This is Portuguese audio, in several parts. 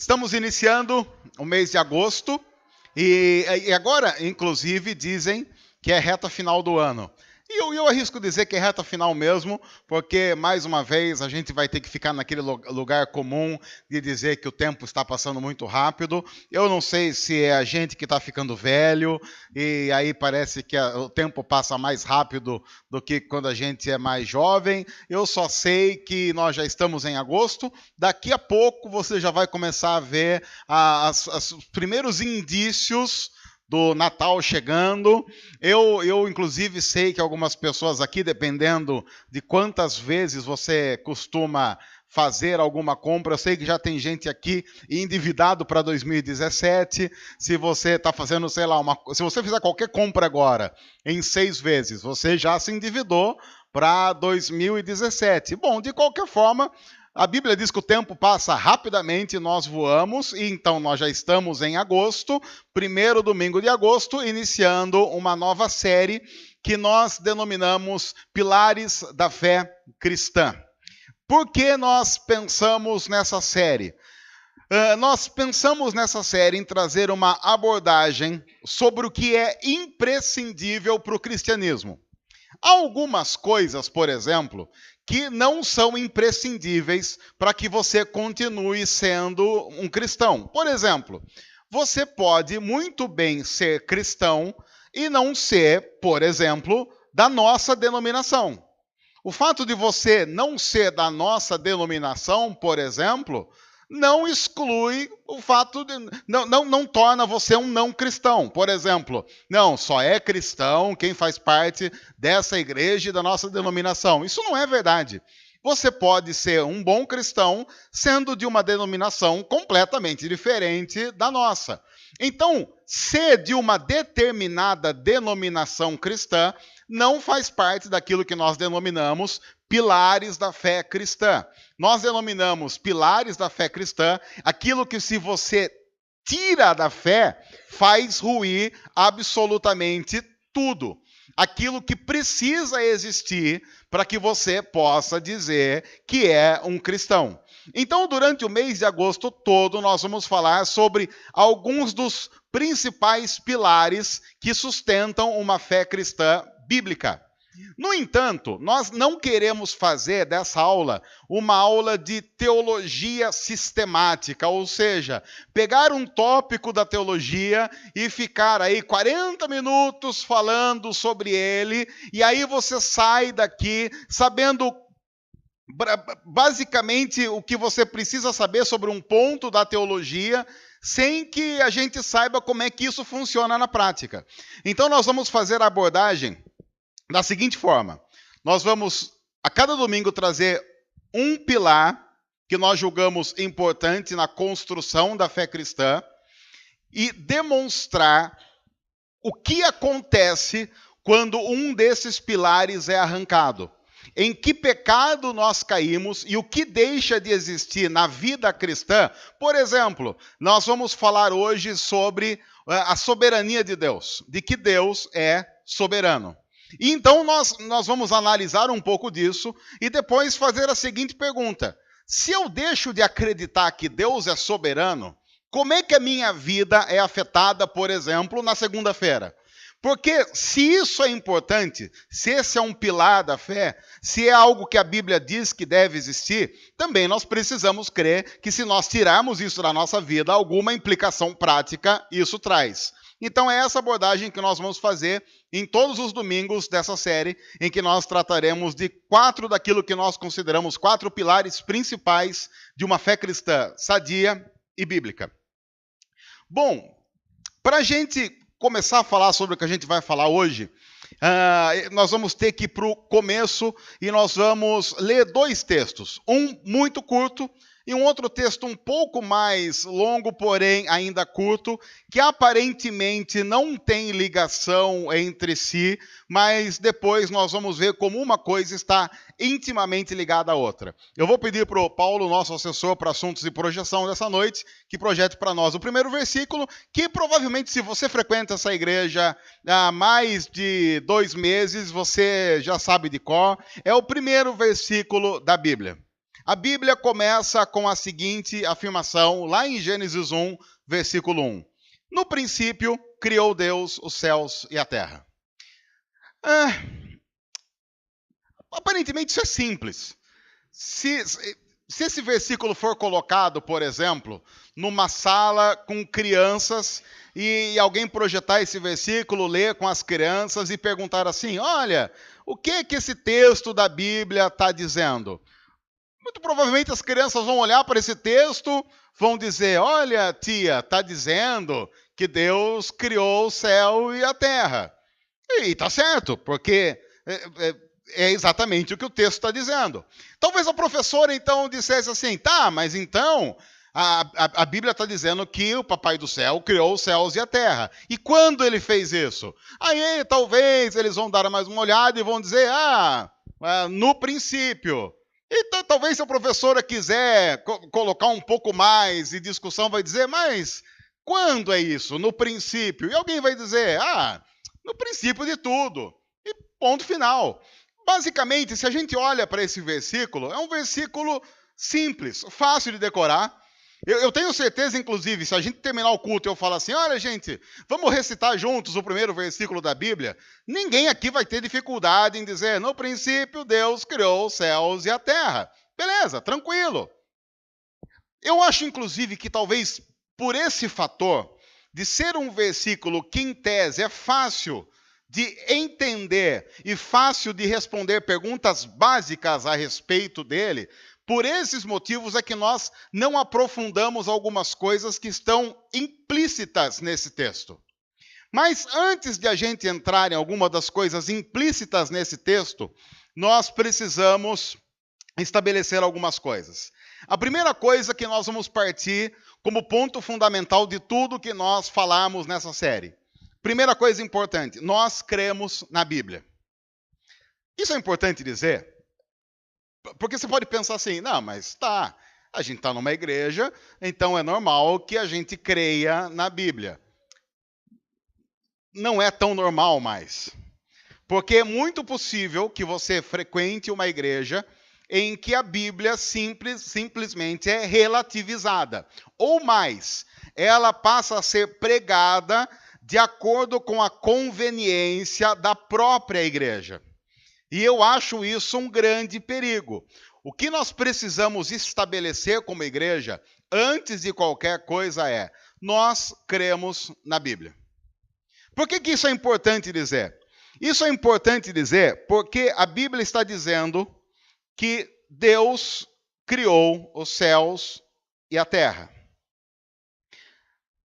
Estamos iniciando o mês de agosto e agora, inclusive, dizem que é reta final do ano. E eu arrisco dizer que é reta final mesmo, porque, mais uma vez, a gente vai ter que ficar naquele lugar comum de dizer que o tempo está passando muito rápido. Eu não sei se é a gente que está ficando velho, e aí parece que o tempo passa mais rápido do que quando a gente é mais jovem. Eu só sei que nós já estamos em agosto. Daqui a pouco você já vai começar a ver os primeiros indícios do Natal chegando. Eu, inclusive, sei que algumas pessoas aqui, dependendo de quantas vezes você costuma fazer alguma compra, eu sei que já tem gente aqui endividado para 2017. Se você está fazendo, sei lá, se você fizer qualquer compra agora em 6 vezes, você já se endividou para 2017. Bom, de qualquer forma, a Bíblia diz que o tempo passa rapidamente, nós voamos, e então nós já estamos em agosto, primeiro domingo de agosto, iniciando uma nova série que nós denominamos Pilares da Fé Cristã. Por que nós pensamos nessa série? Nós pensamos nessa série em trazer uma abordagem sobre o que é imprescindível para o cristianismo. Há algumas coisas, por exemplo, que não são imprescindíveis para que você continue sendo um cristão. Por exemplo, você pode muito bem ser cristão e não ser, por exemplo, da nossa denominação. O fato de você não ser da nossa denominação, por exemplo, não exclui o fato de. Não torna você um não cristão. Por exemplo, não, só é cristão quem faz parte dessa igreja e da nossa denominação. Isso não é verdade. Você pode ser um bom cristão sendo de uma denominação completamente diferente da nossa. Então, ser de uma determinada denominação cristã não faz parte daquilo que nós denominamos pilares da fé cristã. Nós denominamos pilares da fé cristã aquilo que, se você tira da fé, faz ruir absolutamente tudo. Aquilo que precisa existir para que você possa dizer que é um cristão. Então, durante o mês de agosto todo, nós vamos falar sobre alguns dos principais pilares que sustentam uma fé cristã bíblica. No entanto, nós não queremos fazer dessa aula uma aula de teologia sistemática, ou seja, pegar um tópico da teologia e ficar aí 40 minutos falando sobre ele, e aí você sai daqui sabendo basicamente o que você precisa saber sobre um ponto da teologia, sem que a gente saiba como é que isso funciona na prática. Então nós vamos fazer a abordagem da seguinte forma: nós vamos, a cada domingo, trazer um pilar que nós julgamos importante na construção da fé cristã e demonstrar o que acontece quando um desses pilares é arrancado. Em que pecado nós caímos e o que deixa de existir na vida cristã. Por exemplo, nós vamos falar hoje sobre a soberania de Deus, de que Deus é soberano. E então nós vamos analisar um pouco disso e depois fazer a seguinte pergunta: se eu deixo de acreditar que Deus é soberano, como é que a minha vida é afetada, por exemplo, na segunda-feira? Porque se isso é importante, se esse é um pilar da fé, se é algo que a Bíblia diz que deve existir, também nós precisamos crer que, se nós tirarmos isso da nossa vida, alguma implicação prática isso traz. Então é essa abordagem que nós vamos fazer em todos os domingos dessa série, em que nós trataremos de 4 daquilo que nós consideramos 4 pilares principais de uma fé cristã sadia e bíblica. Bom, para a gente começar a falar sobre o que a gente vai falar hoje, nós vamos ter que ir para o começo e nós vamos ler 2 textos. Um muito curto e um outro texto um pouco mais longo, porém ainda curto, que aparentemente não tem ligação entre si, mas depois nós vamos ver como uma coisa está intimamente ligada à outra. Eu vou pedir para o Paulo, nosso assessor para assuntos de projeção dessa noite, que projete para nós o primeiro versículo, que provavelmente, se você frequenta essa igreja há mais de 2 meses, você já sabe de cor. É o primeiro versículo da Bíblia. A Bíblia começa com a seguinte afirmação, lá em Gênesis 1, versículo 1. No princípio, criou Deus os céus e a terra. Aparentemente isso é simples. Se esse versículo for colocado, por exemplo, numa sala com crianças e alguém projetar esse versículo, ler com as crianças e perguntar assim, olha, o que esse texto da Bíblia está dizendo? Muito provavelmente as crianças vão olhar para esse texto, vão dizer, olha, tia, está dizendo que Deus criou o céu e a terra. E está certo, porque é exatamente o que o texto está dizendo. Talvez a professora, então, dissesse assim, tá, mas então a Bíblia está dizendo que o Papai do Céu criou os céus e a terra. E quando ele fez isso? Aí, talvez, eles vão dar mais uma olhada e vão dizer, no princípio. Então, talvez se a professora quiser colocar um pouco mais de discussão, vai dizer, mas quando é isso? No princípio. E alguém vai dizer, no princípio de tudo. E ponto final. Basicamente, se a gente olha para esse versículo, é um versículo simples, fácil de decorar. Eu tenho certeza, inclusive, se a gente terminar o culto e eu falar assim, olha, gente, vamos recitar juntos o primeiro versículo da Bíblia, ninguém aqui vai ter dificuldade em dizer, no princípio, Deus criou os céus e a terra. Beleza, tranquilo. Eu acho, inclusive, que talvez por esse fator de ser um versículo que, em tese, é fácil de entender e fácil de responder perguntas básicas a respeito dele, por esses motivos é que nós não aprofundamos algumas coisas que estão implícitas nesse texto. Mas antes de a gente entrar em alguma das coisas implícitas nesse texto, nós precisamos estabelecer algumas coisas. A primeira coisa que nós vamos partir como ponto fundamental de tudo que nós falamos nessa série. Primeira coisa importante, nós cremos na Bíblia. Isso é importante dizer, porque você pode pensar assim, não, mas a gente está numa igreja, então é normal que a gente creia na Bíblia. Não é tão normal mais. Porque é muito possível que você frequente uma igreja em que a Bíblia simplesmente é relativizada. Ou mais, ela passa a ser pregada de acordo com a conveniência da própria igreja. E eu acho isso um grande perigo. O que nós precisamos estabelecer como igreja, antes de qualquer coisa, é: nós cremos na Bíblia. Por que isso é importante dizer? Isso é importante dizer porque a Bíblia está dizendo que Deus criou os céus e a terra.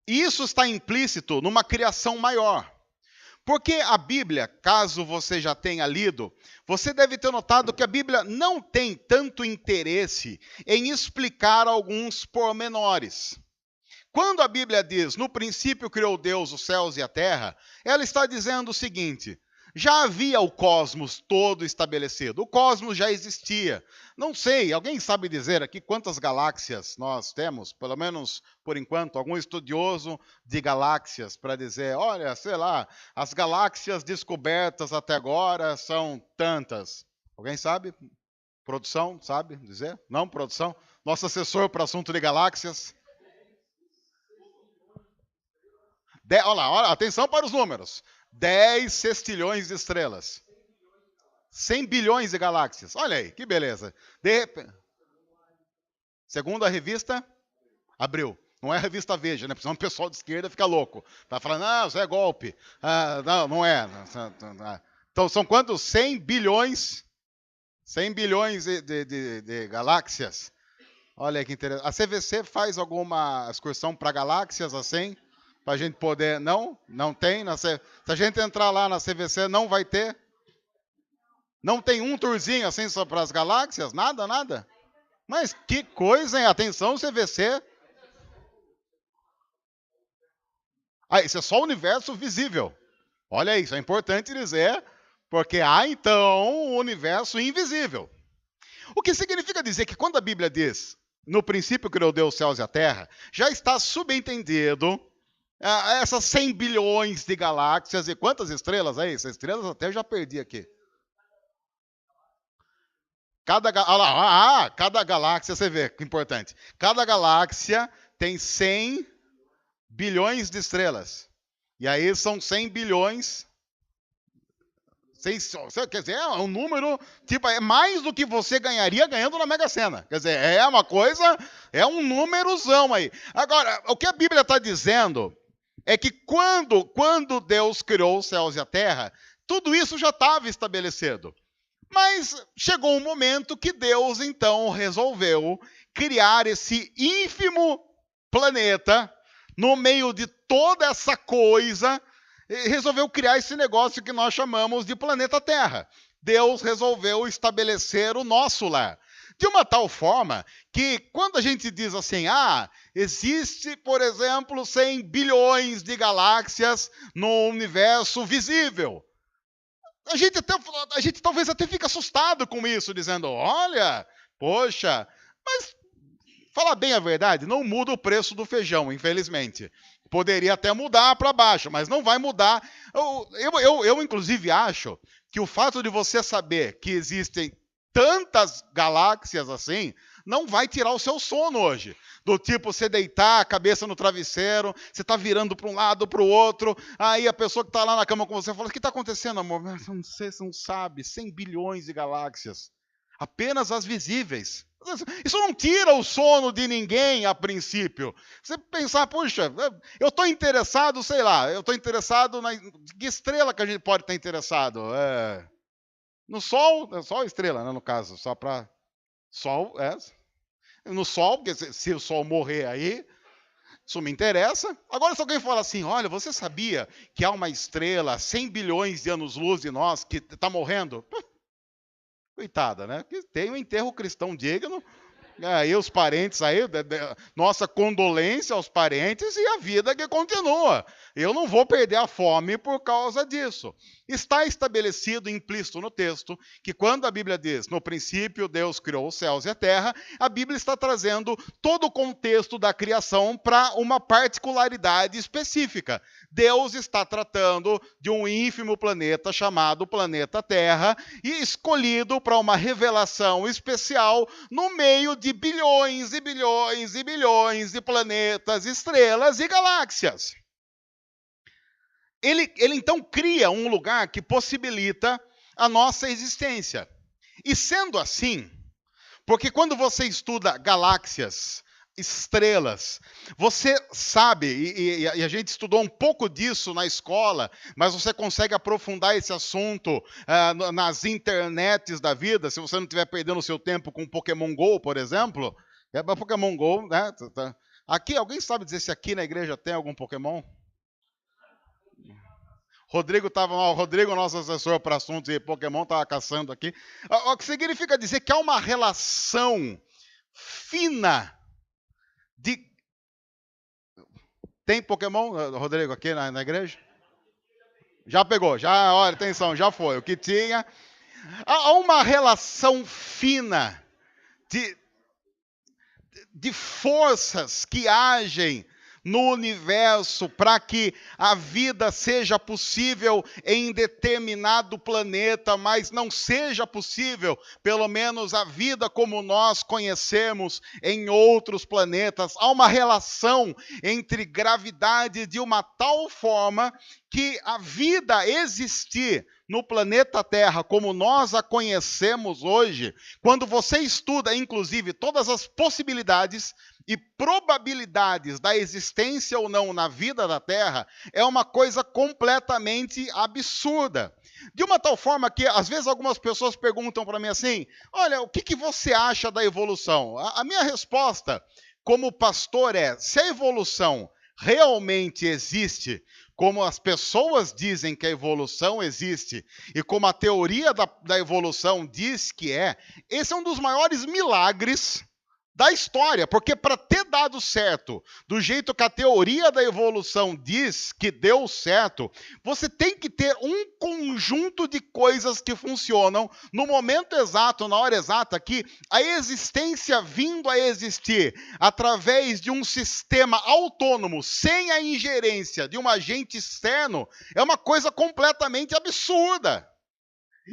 E isso está implícito numa criação maior. Porque a Bíblia, caso você já tenha lido, você deve ter notado que a Bíblia não tem tanto interesse em explicar alguns pormenores. Quando a Bíblia diz, no princípio criou Deus os céus e a terra, ela está dizendo o seguinte: já havia o cosmos todo estabelecido. O cosmos já existia. Não sei, alguém sabe dizer aqui quantas galáxias nós temos? Pelo menos, por enquanto, algum estudioso de galáxias para dizer, olha, sei lá, as galáxias descobertas até agora são tantas. Alguém sabe? Produção, sabe dizer? Não, produção? Nosso assessor para assunto de galáxias. Olha lá, atenção para os números. 10 sextilhões de estrelas. 100 bilhões de galáxias. Olha aí, que beleza. Segundo a revista Abril. Não é a revista Veja, né? Porque senão o pessoal de esquerda fica louco. Tá falando, isso é golpe. Não é. Então, são quantos? 100 bilhões. 100 bilhões de galáxias. Olha que interessante. A CVC faz alguma excursão para galáxias assim? Para a gente poder... Não? Não tem? Se a gente entrar lá na CVC, não vai ter? Não tem um tourzinho assim só para as galáxias? Nada, nada? Mas que coisa, hein? Atenção, CVC. Isso é só o universo visível. Olha isso, é importante dizer, porque há então o universo invisível. O que significa dizer que quando a Bíblia diz, no princípio criou Deus os céus e a terra, já está subentendido essas 100 bilhões de galáxias e quantas estrelas? Essas estrelas até eu já perdi aqui. Cada galáxia, você vê que importante. Cada galáxia tem 100 bilhões de estrelas. E aí são 100 bilhões. Quer dizer, é um número, tipo, é mais do que você ganharia ganhando na Mega Sena. Quer dizer, é uma coisa, é um númerozão aí. Agora, o que a Bíblia está dizendo é que quando Deus criou os céus e a terra, tudo isso já estava estabelecido. Mas chegou um momento que Deus, então, resolveu criar esse ínfimo planeta no meio de toda essa coisa, resolveu criar esse negócio que nós chamamos de planeta Terra. Deus resolveu estabelecer o nosso lar. De uma tal forma que quando a gente diz assim, existe, por exemplo, 100 bilhões de galáxias no universo visível. A gente talvez até fica assustado com isso, dizendo, olha, poxa, mas falar bem a verdade, não muda o preço do feijão, infelizmente. Poderia até mudar para baixo, mas não vai mudar. Eu, inclusive, acho que o fato de você saber que existem tantas galáxias assim, não vai tirar o seu sono hoje. Do tipo, você deitar a cabeça no travesseiro, você está virando para um lado, para o outro, aí a pessoa que está lá na cama com você fala, o que está acontecendo, amor? Não sei, você não sabe, 100 bilhões de galáxias. Apenas as visíveis. Isso não tira o sono de ninguém a princípio. Você pensar, puxa, eu estou interessado, sei lá, eu estou interessado na... Que estrela que a gente pode estar interessado? No Sol, Sol e estrela, né, no caso, só para... Sol, no Sol, porque se o Sol morrer aí, isso me interessa. Agora, se alguém fala assim, olha, você sabia que há uma estrela 100 bilhões de anos-luz de nós que está morrendo? Coitada, né? Que tem um enterro cristão digno. Aí os parentes aí, nossa condolência aos parentes e a vida que continua. Eu não vou perder a fome por causa disso. Está estabelecido, implícito no texto, que quando a Bíblia diz, no princípio Deus criou os céus e a terra, a Bíblia está trazendo todo o contexto da criação para uma particularidade específica. Deus está tratando de um ínfimo planeta chamado planeta Terra e escolhido para uma revelação especial no meio de bilhões e bilhões e bilhões de planetas, estrelas e galáxias. Ele então cria um lugar que possibilita a nossa existência. E sendo assim, porque quando você estuda galáxias, estrelas, você sabe, e a gente estudou um pouco disso na escola, mas você consegue aprofundar esse assunto nas internets da vida, se você não estiver perdendo o seu tempo com Pokémon GO, por exemplo. Pokémon GO, né? Aqui, alguém sabe dizer se aqui na igreja tem algum Pokémon? Rodrigo, nosso assessor para assuntos de Pokémon, estava caçando aqui. O que significa dizer que há uma relação fina de... Tem Pokémon, Rodrigo, aqui na igreja? Já pegou, olha, atenção, já foi. O que tinha... Há uma relação fina de forças que agem no universo para que a vida seja possível em determinado planeta, mas não seja possível, pelo menos a vida como nós conhecemos em outros planetas. Há uma relação entre gravidade de uma tal forma que a vida existir no planeta Terra, como nós a conhecemos hoje, quando você estuda, inclusive, todas as possibilidades e probabilidades da existência ou não na vida da Terra, é uma coisa completamente absurda. De uma tal forma que, às vezes, algumas pessoas perguntam para mim assim, olha, o que você acha da evolução? A minha resposta, como pastor, se a evolução realmente existe, como as pessoas dizem que a evolução existe, e como a teoria da evolução diz que esse é um dos maiores milagres da história, porque para ter dado certo, do jeito que a teoria da evolução diz que deu certo, você tem que ter um conjunto de coisas que funcionam no momento exato, na hora exata, que a existência vindo a existir através de um sistema autônomo, sem a ingerência de um agente externo, é uma coisa completamente absurda.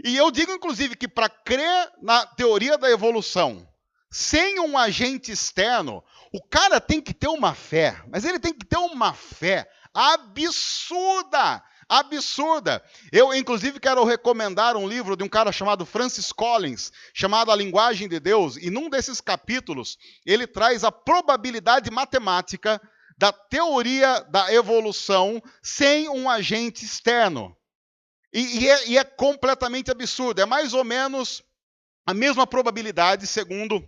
E eu digo, inclusive, que para crer na teoria da evolução, sem um agente externo, o cara tem que ter uma fé, mas ele tem que ter uma fé absurda, absurda. Eu, inclusive, quero recomendar um livro de um cara chamado Francis Collins, chamado A Linguagem de Deus, e num desses capítulos, ele traz a probabilidade matemática da teoria da evolução sem um agente externo. E é completamente absurdo. É mais ou menos a mesma probabilidade, segundo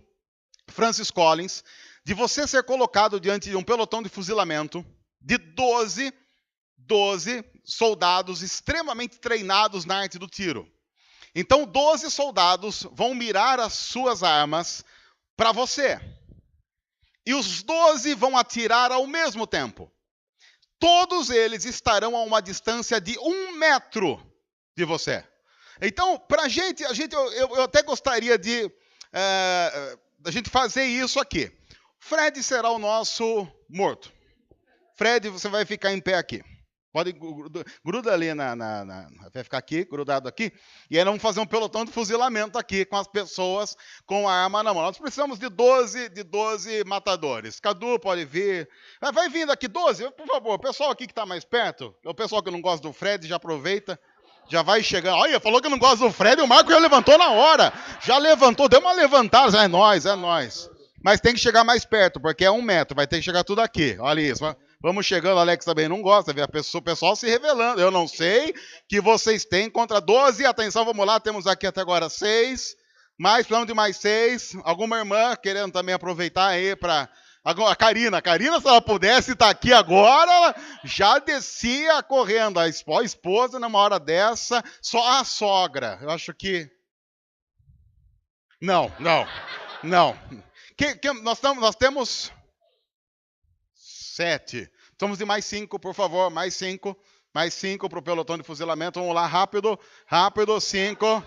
Francis Collins, de você ser colocado diante de um pelotão de fuzilamento de 12 soldados extremamente treinados na arte do tiro. Então, 12 soldados vão mirar as suas armas para você. E os 12 vão atirar ao mesmo tempo. Todos eles estarão a uma distância de 1 metro de você. Então, para a gente eu até gostaria de a gente fazer isso aqui. Fred será o nosso morto. Fred, você vai ficar em pé aqui. Pode, gruda ali vai ficar aqui, grudado aqui. E aí nós vamos fazer um pelotão de fuzilamento aqui com as pessoas com a arma na mão. Nós precisamos de 12 matadores. Cadu pode vir. Vai vindo aqui, 12, por favor. O pessoal aqui que está mais perto, o pessoal que não gosta do Fred, já aproveita. Já vai chegando. Olha, falou que não gosta do Fred, o Marco já levantou na hora. Já levantou, deu uma levantada. É nós. Mas tem que chegar mais perto, porque é 1 metro. Vai ter que chegar tudo aqui. Olha isso. Vamos chegando, Alex também não gosta, vê o pessoal se revelando. Eu não sei que vocês têm contra 12. Atenção, vamos lá, temos aqui até agora 6. Precisamos de mais 6. Alguma irmã querendo também aproveitar aí para... A Karina, se ela pudesse estar aqui agora, ela já descia correndo. A esposa, numa hora dessa, só a sogra. Eu acho que... Não. Nós temos 7. Precisamos de mais 5, por favor. Mais 5 para o pelotão de fuzilamento. Vamos lá, rápido. 5.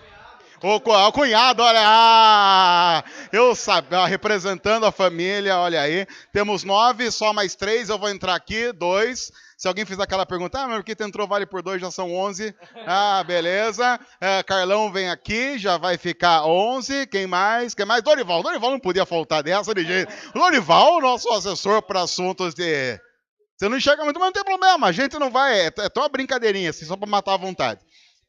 O cunhado, olha. Eu sabia, representando a família, olha aí. Temos 9, só mais 3. Eu vou entrar aqui, 2. Se alguém fizer aquela pergunta, mas por que tu entrou vale por 2, já são 11. Beleza. Carlão vem aqui, já vai ficar 11. Quem mais? Dorival não podia faltar dessa de jeito. Dorival, nosso assessor para assuntos de... Você não enxerga muito, mas não tem problema. A gente não vai... É só uma brincadeirinha, assim, só para matar a vontade.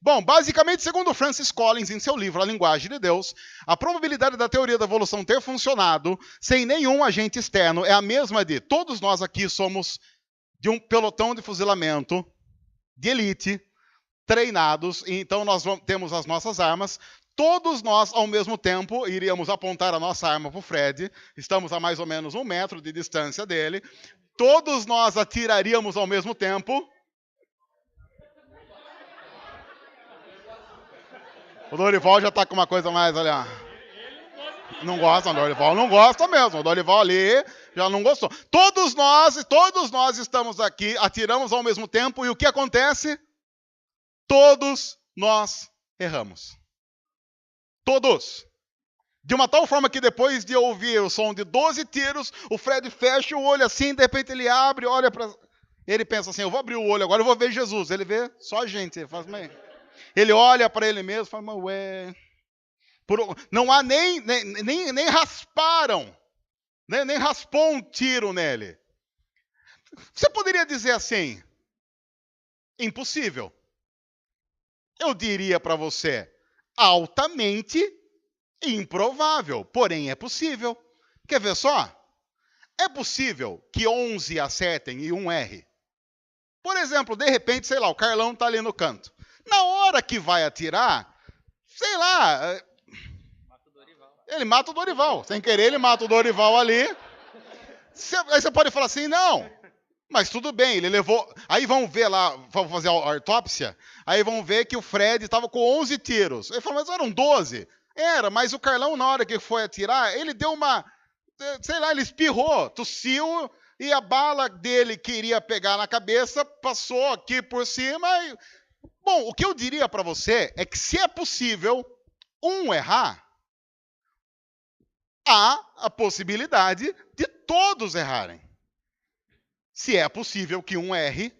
Bom, basicamente, segundo Francis Collins, em seu livro A Linguagem de Deus, a probabilidade da teoria da evolução ter funcionado sem nenhum agente externo é a mesma de todos nós aqui somos de um pelotão de fuzilamento de elite, treinados, e então nós temos as nossas armas. Todos nós, ao mesmo tempo, iríamos apontar a nossa arma para o Fred. Estamos a mais ou menos 1 metro de distância dele. Todos nós atiraríamos ao mesmo tempo. O Dorival já está com uma coisa mais ali, ó. Não gosta, o Dorival não gosta mesmo. O Dorival ali já não gostou. Todos nós estamos aqui, atiramos ao mesmo tempo, e o que acontece? Todos nós erramos. Todos. De uma tal forma que depois de ouvir o som de 12 tiros, o Fred fecha o olho assim, de repente ele abre, olha para... Ele pensa assim, eu vou abrir o olho agora, eu vou ver Jesus. Ele vê só a gente, ele faz meio... Ele olha para ele mesmo e fala, mas ué... Não há nem rasparam, nem raspou um tiro nele. Você poderia dizer assim, impossível. Eu diria para você, altamente improvável, porém é possível. Quer ver só? É possível que 11 acertem e 1 erre. Por exemplo, de repente, sei lá, o Carlão está ali no canto. Na hora que vai atirar, sei lá, ele mata o Dorival. Sem querer, ele mata o Dorival ali. Aí você pode falar assim, não, mas tudo bem, ele levou... Aí vão ver lá, vão fazer a autópsia, aí vão ver que o Fred estava com 11 tiros. Ele falou, mas eram 12. Era, mas o Carlão, na hora que foi atirar, ele deu uma... Sei lá, ele espirrou, tossiu, e a bala dele que iria pegar na cabeça passou aqui por cima. E... Bom, o que eu diria para você é que se é possível um errar, há a possibilidade de todos errarem. Se é possível que um erre,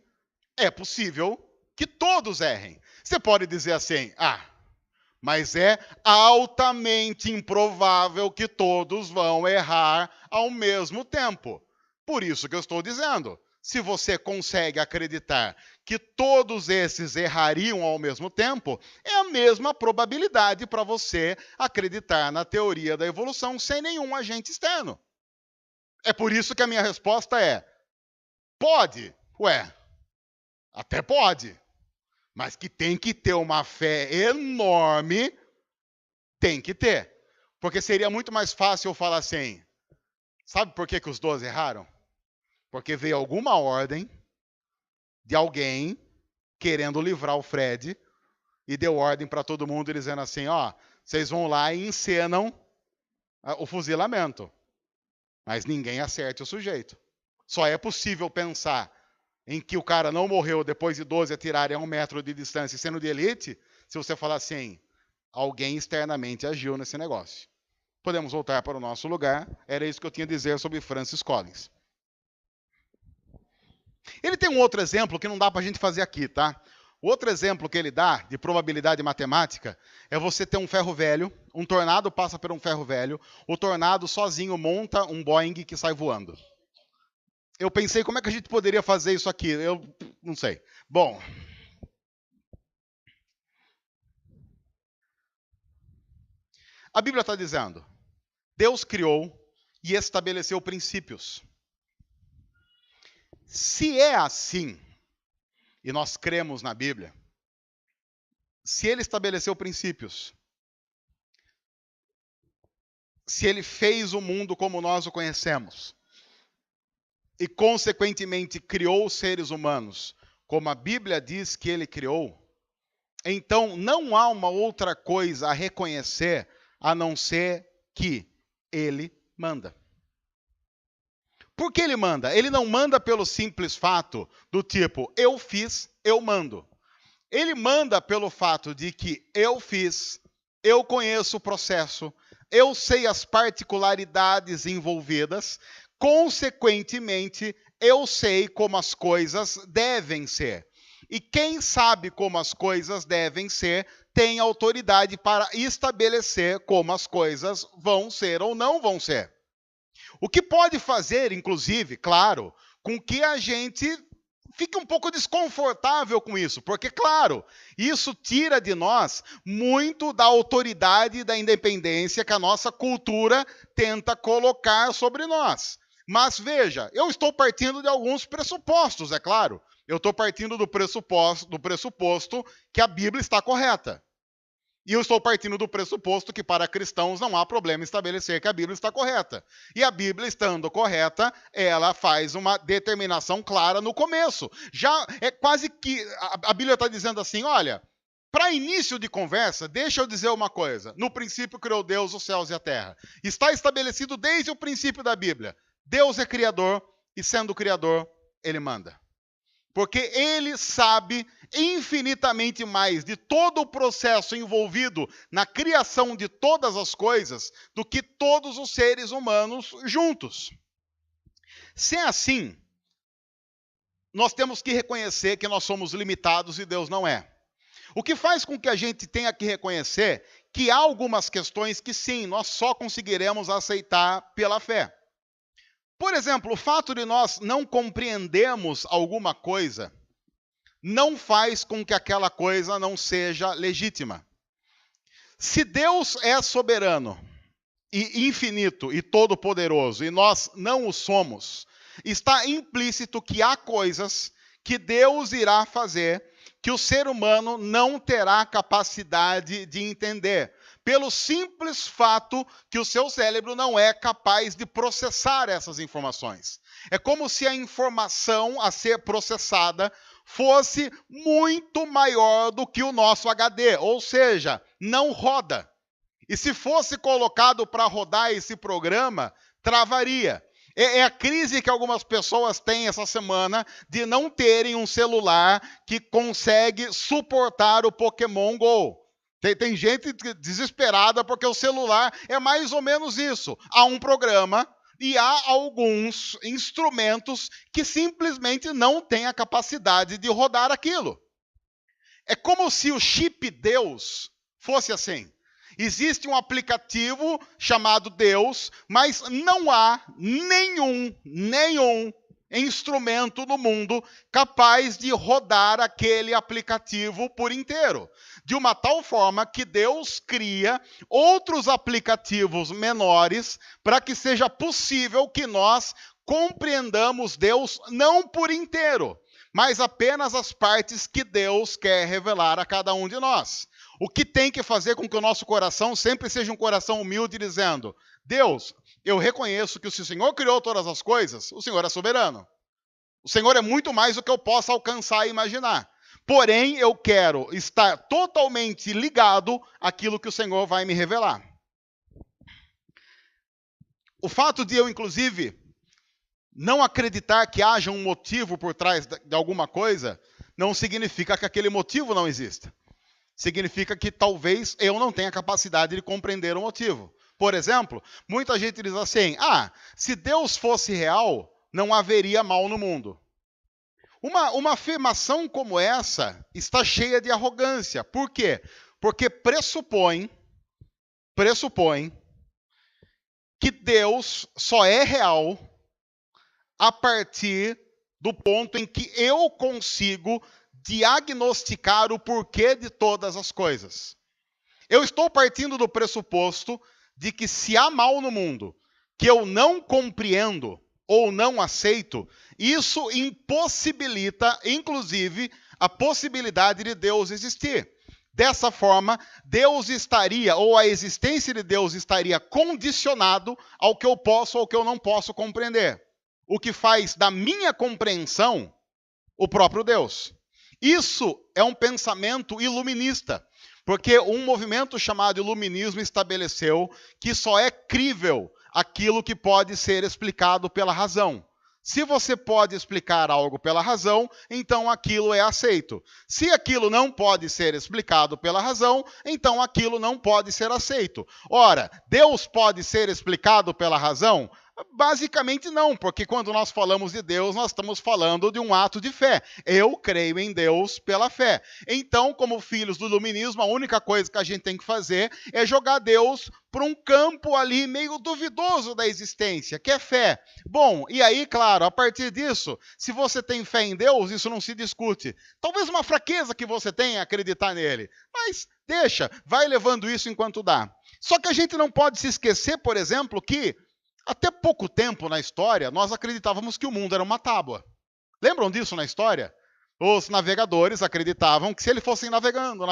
é possível que todos errem. Você pode dizer assim, Mas é altamente improvável que todos vão errar ao mesmo tempo. Por isso que eu estou dizendo, se você consegue acreditar que todos esses errariam ao mesmo tempo, é a mesma probabilidade para você acreditar na teoria da evolução sem nenhum agente externo. É por isso que a minha resposta é: pode? Ué, até pode. Mas que tem que ter uma fé enorme, tem que ter. Porque seria muito mais fácil eu falar assim, sabe por que os 12 erraram? Porque veio alguma ordem de alguém querendo livrar o Fred e deu ordem para todo mundo dizendo assim, ó, vocês vão lá e encenam o fuzilamento. Mas ninguém acerte o sujeito. Só é possível pensar em que o cara não morreu depois de 12 atirarem a 1 metro de distância sendo de elite, se você falar assim, alguém externamente agiu nesse negócio. Podemos voltar para o nosso lugar. Era isso que eu tinha a dizer sobre Francis Collins. Ele tem um outro exemplo que não dá para a gente fazer aqui, tá? O outro exemplo que ele dá de probabilidade matemática é você ter um ferro velho, um tornado passa por um ferro velho, o tornado sozinho monta um Boeing que sai voando. Eu pensei, como é que a gente poderia fazer isso aqui? Eu não sei. Bom, a Bíblia está dizendo, Deus criou e estabeleceu princípios. Se é assim, e nós cremos na Bíblia, se ele estabeleceu princípios, se ele fez o mundo como nós o conhecemos, e consequentemente criou os seres humanos, como a Bíblia diz que ele criou, então não há uma outra coisa a reconhecer a não ser que ele manda. Por que ele manda? Ele não manda pelo simples fato do tipo, eu fiz, eu mando. Ele manda pelo fato de que eu fiz, eu conheço o processo, eu sei as particularidades envolvidas, consequentemente, eu sei como as coisas devem ser. E quem sabe como as coisas devem ser, tem autoridade para estabelecer como as coisas vão ser ou não vão ser. O que pode fazer, inclusive, claro, com que a gente fique um pouco desconfortável com isso, porque, claro, isso tira de nós muito da autoridade e da independência que a nossa cultura tenta colocar sobre nós. Mas veja, eu estou partindo de alguns pressupostos, é claro. Eu estou partindo do pressuposto que a Bíblia está correta. E eu estou partindo do pressuposto que para cristãos não há problema estabelecer que a Bíblia está correta. E a Bíblia estando correta, ela faz uma determinação clara no começo. Já é quase que a Bíblia está dizendo assim, olha, para início de conversa, deixa eu dizer uma coisa. No princípio criou Deus os céus e a terra. Está estabelecido desde o princípio da Bíblia. Deus é criador e sendo criador, ele manda. Porque ele sabe infinitamente mais de todo o processo envolvido na criação de todas as coisas do que todos os seres humanos juntos. Se é assim, nós temos que reconhecer que nós somos limitados e Deus não é. O que faz com que a gente tenha que reconhecer que há algumas questões que sim, nós só conseguiremos aceitar pela fé. Por exemplo, o fato de nós não compreendermos alguma coisa não faz com que aquela coisa não seja legítima. Se Deus é soberano e infinito e todo-poderoso e nós não o somos, está implícito que há coisas que Deus irá fazer que o ser humano não terá capacidade de entender, pelo simples fato que o seu cérebro não é capaz de processar essas informações. É como se a informação a ser processada fosse muito maior do que o nosso HD, ou seja, não roda. E se fosse colocado para rodar esse programa, travaria. É a crise que algumas pessoas têm essa semana de não terem um celular que consegue suportar o Pokémon Go. Tem gente desesperada porque o celular é mais ou menos isso. Há um programa e há alguns instrumentos que simplesmente não têm a capacidade de rodar aquilo. É como se o chip Deus fosse assim. Existe um aplicativo chamado Deus, mas não há nenhum instrumento no mundo capaz de rodar aquele aplicativo por inteiro. De uma tal forma que Deus cria outros aplicativos menores para que seja possível que nós compreendamos Deus não por inteiro, mas apenas as partes que Deus quer revelar a cada um de nós. O que tem que fazer com que o nosso coração sempre seja um coração humilde, dizendo: Deus, eu reconheço que se o Senhor criou todas as coisas, o Senhor é soberano. O Senhor é muito mais do que eu possa alcançar e imaginar. Porém, eu quero estar totalmente ligado àquilo que o Senhor vai me revelar. O fato de eu, inclusive, não acreditar que haja um motivo por trás de alguma coisa, não significa que aquele motivo não exista. Significa que talvez eu não tenha capacidade de compreender o motivo. Por exemplo, muita gente diz assim: se Deus fosse real, não haveria mal no mundo. Uma afirmação como essa está cheia de arrogância. Por quê? Porque pressupõe que Deus só é real a partir do ponto em que eu consigo diagnosticar o porquê de todas as coisas. Eu estou partindo do pressuposto de que se há mal no mundo que eu não compreendo ou não aceito, isso impossibilita, inclusive, a possibilidade de Deus existir. Dessa forma, Deus estaria, ou a existência de Deus estaria condicionado ao que eu posso ou que eu não posso compreender. O que faz da minha compreensão o próprio Deus. Isso é um pensamento iluminista, porque um movimento chamado iluminismo estabeleceu que só é crível aquilo que pode ser explicado pela razão. Se você pode explicar algo pela razão, então aquilo é aceito. Se aquilo não pode ser explicado pela razão, então aquilo não pode ser aceito. Ora, Deus pode ser explicado pela razão? Basicamente não, porque quando nós falamos de Deus, nós estamos falando de um ato de fé. Eu creio em Deus pela fé. Então, como filhos do iluminismo, a única coisa que a gente tem que fazer é jogar Deus para um campo ali meio duvidoso da existência, que é fé. Bom, e aí, claro, a partir disso, se você tem fé em Deus, isso não se discute. Talvez uma fraqueza que você tenha é acreditar nele, mas deixa, vai levando isso enquanto dá. Só que a gente não pode se esquecer, por exemplo, que até pouco tempo na história, nós acreditávamos que o mundo era uma tábua. Lembram disso na história? Os navegadores acreditavam que se eles fossem navegando,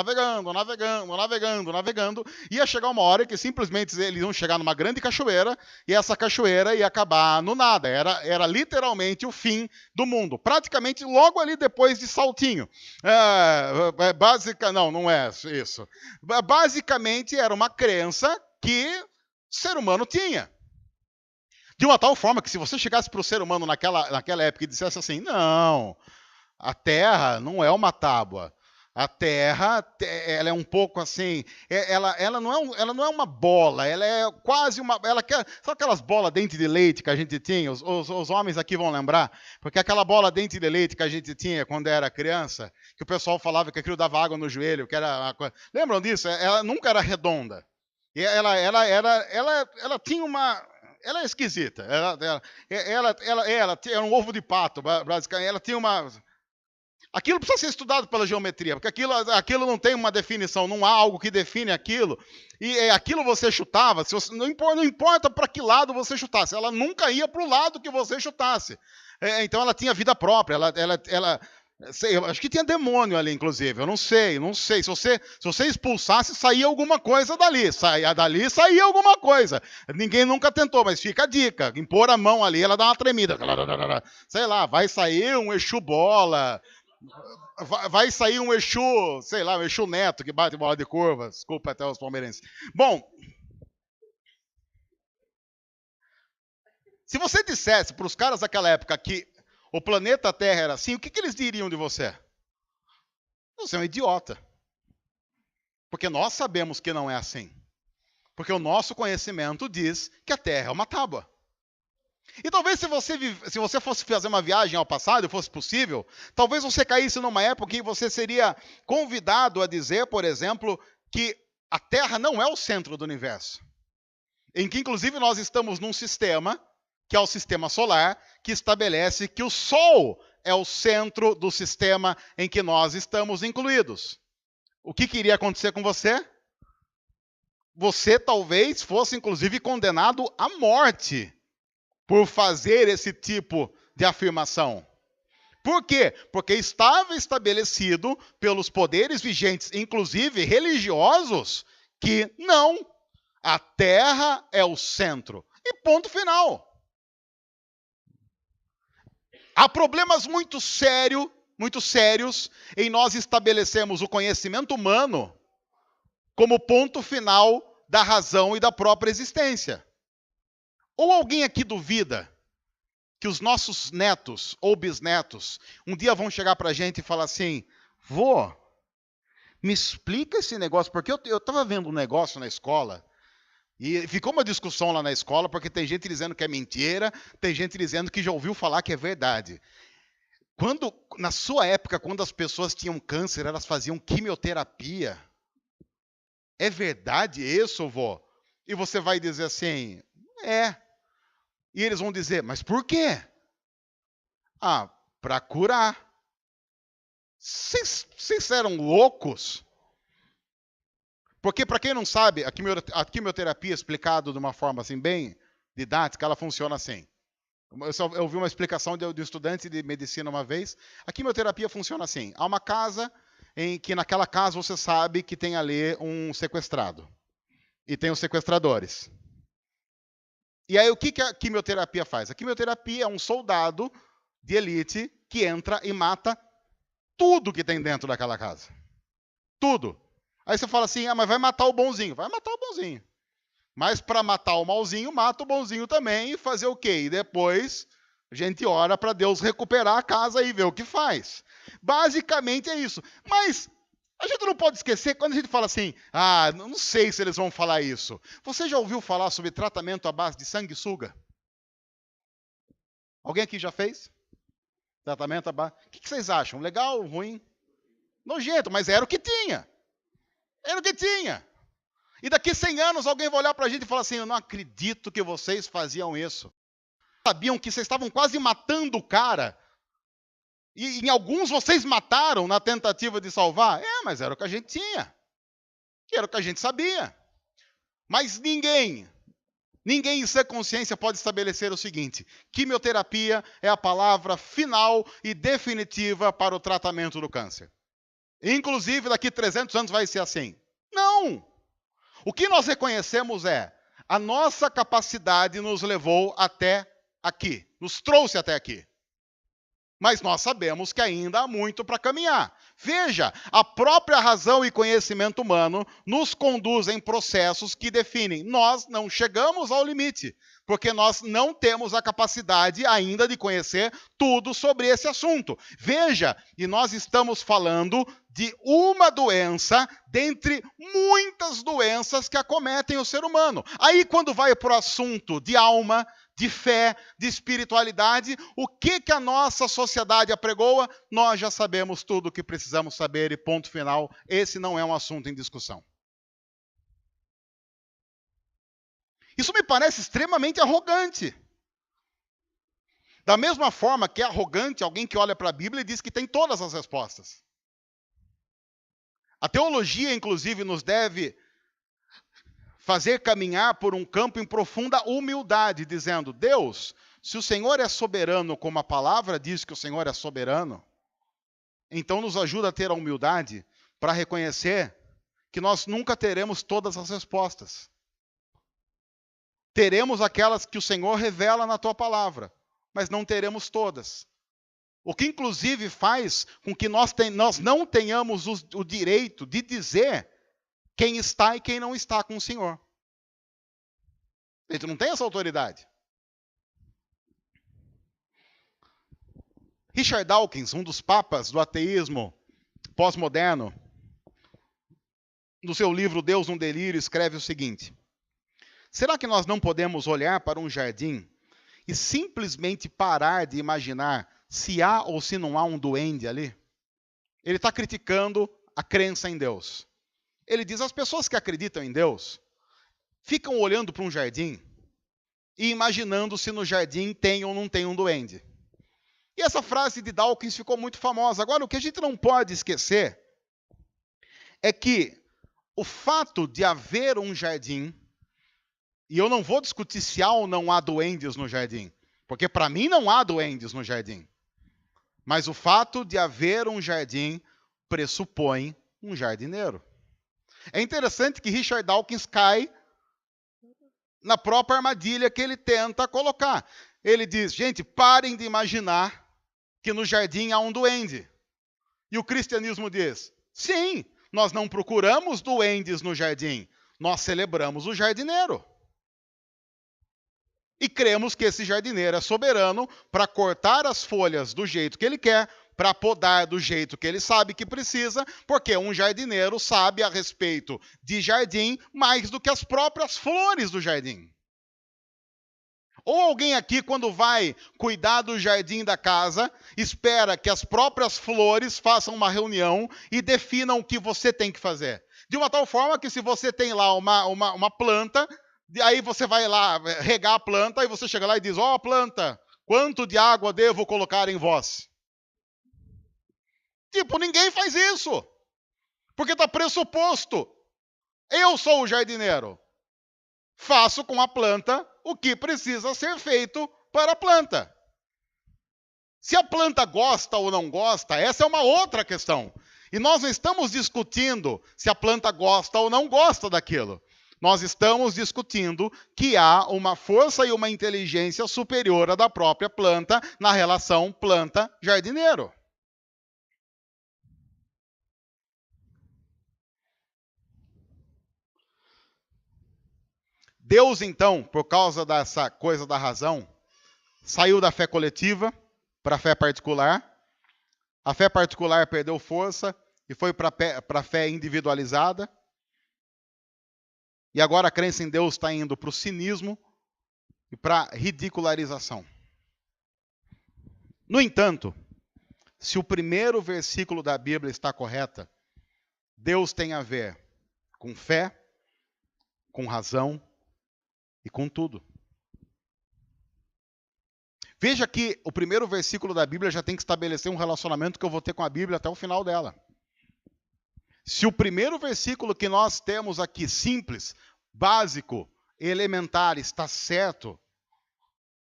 ia chegar uma hora que simplesmente eles iam chegar numa grande cachoeira e essa cachoeira ia acabar no nada. Era literalmente o fim do mundo. Praticamente logo ali depois de Saltinho. Não é isso. Basicamente era uma crença que o ser humano tinha. De uma tal forma que se você chegasse para o ser humano naquela época e dissesse assim: não, a Terra não é uma tábua. A Terra, ela é um pouco assim, ela não é uma bola, ela é quase uma... Sabe aquelas bolas dente de leite que a gente tinha? Os homens aqui vão lembrar, porque aquela bola dente de leite que a gente tinha quando era criança, que o pessoal falava que aquilo dava água no joelho, que era uma coisa... Lembram disso? Ela nunca era redonda. E ela tinha uma... Ela é esquisita. Ela era um ovo de pato, basicamente. Ela tinha uma... Aquilo precisa ser estudado pela geometria, porque aquilo não tem uma definição, não há algo que define aquilo. E aquilo você chutava, não importa para que lado você chutasse, ela nunca ia para o lado que você chutasse. Então ela tinha vida própria, eu acho que tinha demônio ali, inclusive. Eu não sei. Se você expulsasse, saía alguma coisa dali. Saía alguma coisa. Ninguém nunca tentou, mas fica a dica. Impor a mão ali, ela dá uma tremida. Sei lá, vai sair um Exu bola. Vai sair um Exu, sei lá, um Exu Neto que bate bola de curva. Desculpa até os palmeirenses. Bom, se você dissesse para os caras daquela época que o planeta Terra era assim, o que eles diriam de você? Você é um idiota. Porque nós sabemos que não é assim. Porque o nosso conhecimento diz que a Terra é uma tábua. E talvez se você fosse fazer uma viagem ao passado, e fosse possível, talvez você caísse numa época em que você seria convidado a dizer, por exemplo, que A Terra não é o centro do universo. Em que, inclusive, nós estamos num sistema, que é o sistema solar, que estabelece que o Sol é o centro do sistema em que nós estamos incluídos. O que iria acontecer com você? Você talvez fosse, inclusive, condenado à morte por fazer esse tipo de afirmação. Por quê? Porque estava estabelecido pelos poderes vigentes, inclusive religiosos, que não, a Terra é o centro. E ponto final. Há problemas muito sérios em nós estabelecermos o conhecimento humano como ponto final da razão e da própria existência. Ou alguém aqui duvida que os nossos netos ou bisnetos um dia vão chegar para a gente e falar assim: vô, me explica esse negócio, porque eu estava vendo um negócio na escola e ficou uma discussão lá na escola, porque tem gente dizendo que é mentira, tem gente dizendo que já ouviu falar que é verdade. Na sua época, quando as pessoas tinham câncer, elas faziam quimioterapia. É verdade isso, vô? E você vai dizer assim: é. E eles vão dizer: mas por quê? Ah, para curar. Vocês eram loucos? Porque, para quem não sabe, a quimioterapia, explicado de uma forma assim bem didática, ela funciona assim. Eu ouvi uma explicação de estudante de medicina uma vez. A quimioterapia funciona assim. Há uma casa em que naquela casa você sabe que tem ali um sequestrado. E tem os sequestradores. E aí o que a quimioterapia faz? A quimioterapia é um soldado de elite que entra e mata tudo que tem dentro daquela casa. Tudo. Aí você fala assim: ah, mas vai matar o bonzinho. Vai matar o bonzinho. Mas para matar o malzinho, mata o bonzinho também e fazer o quê? E depois a gente ora para Deus recuperar a casa e ver o que faz. Basicamente é isso. Mas a gente não pode esquecer, quando a gente fala assim: ah, não sei se eles vão falar isso. Você já ouviu falar sobre tratamento à base de sanguessuga? Alguém aqui já fez? Tratamento à base... O que vocês acham? Legal, ruim? Nojento, mas era o que tinha. Era o que tinha. E daqui 100 anos alguém vai olhar para a gente e falar assim: eu não acredito que vocês faziam isso. Sabiam que vocês estavam quase matando o cara. E em alguns vocês mataram na tentativa de salvar. É, mas era o que a gente tinha. Era o que a gente sabia. Mas ninguém em sã consciência pode estabelecer o seguinte: quimioterapia é a palavra final e definitiva para o tratamento do câncer. Inclusive, daqui 300 anos vai ser assim. Não! O que nós reconhecemos é: a nossa capacidade nos levou até aqui, nos trouxe até aqui. Mas nós sabemos que ainda há muito para caminhar. Veja, a própria razão e conhecimento humano nos conduzem em processos que definem: nós não chegamos ao limite, porque nós não temos a capacidade ainda de conhecer tudo sobre esse assunto. Veja, e nós estamos falando de uma doença dentre muitas doenças que acometem o ser humano. Aí, quando vai para o assunto de alma, de fé, de espiritualidade, o que a nossa sociedade apregoa, nós já sabemos tudo o que precisamos saber e ponto final. Esse não é um assunto em discussão. Isso me parece extremamente arrogante. Da mesma forma que é arrogante alguém que olha para a Bíblia e diz que tem todas as respostas. A teologia, inclusive, nos deve fazer caminhar por um campo em profunda humildade, dizendo: Deus, se o Senhor é soberano, como a palavra diz que o Senhor é soberano, então nos ajuda a ter a humildade para reconhecer que nós nunca teremos todas as respostas. Teremos aquelas que o Senhor revela na tua palavra, mas não teremos todas. O que inclusive faz com que nós não tenhamos o direito de dizer quem está e quem não está com o Senhor. A gente não tem essa autoridade. Richard Dawkins, um dos papas do ateísmo pós-moderno, no seu livro Deus no Delírio, escreve o seguinte: será que nós não podemos olhar para um jardim e simplesmente parar de imaginar se há ou se não há um duende ali? Ele está criticando a crença em Deus. Ele diz, as pessoas que acreditam em Deus ficam olhando para um jardim e imaginando se no jardim tem ou não tem um duende. E essa frase de Dawkins ficou muito famosa. Agora, o que a gente não pode esquecer é que o fato de haver um jardim, e eu não vou discutir se há ou não há duendes no jardim, porque para mim não há duendes no jardim. Mas o fato de haver um jardim pressupõe um jardineiro. É interessante que Richard Dawkins cai na própria armadilha que ele tenta colocar. Ele diz, gente, parem de imaginar que no jardim há um duende. E o cristianismo diz, sim, nós não procuramos duendes no jardim, nós celebramos o jardineiro. E cremos que esse jardineiro é soberano para cortar as folhas do jeito que ele quer, para podar do jeito que ele sabe que precisa, porque um jardineiro sabe a respeito de jardim mais do que as próprias flores do jardim. Ou alguém aqui, quando vai cuidar do jardim da casa, espera que as próprias flores façam uma reunião e definam o que você tem que fazer. De uma tal forma que se você tem lá uma planta, aí você vai lá regar a planta, e você chega lá e diz, ó, planta, quanto de água devo colocar em vós? Tipo, ninguém faz isso. Porque está pressuposto. Eu sou o jardineiro. Faço com a planta o que precisa ser feito para a planta. Se a planta gosta ou não gosta, essa é uma outra questão. E nós não estamos discutindo se a planta gosta ou não gosta daquilo. Nós estamos discutindo que há uma força e uma inteligência superior à da própria planta na relação planta-jardineiro. Deus, então, por causa dessa coisa da razão, saiu da fé coletiva para a fé particular. A fé particular perdeu força e foi para a fé individualizada. E agora a crença em Deus está indo para o cinismo e para a ridicularização. No entanto, se o primeiro versículo da Bíblia está correta, Deus tem a ver com fé, com razão e com tudo. Veja que o primeiro versículo da Bíblia já tem que estabelecer um relacionamento que eu vou ter com a Bíblia até o final dela. Se o primeiro versículo que nós temos aqui, simples, básico, elementar, está certo,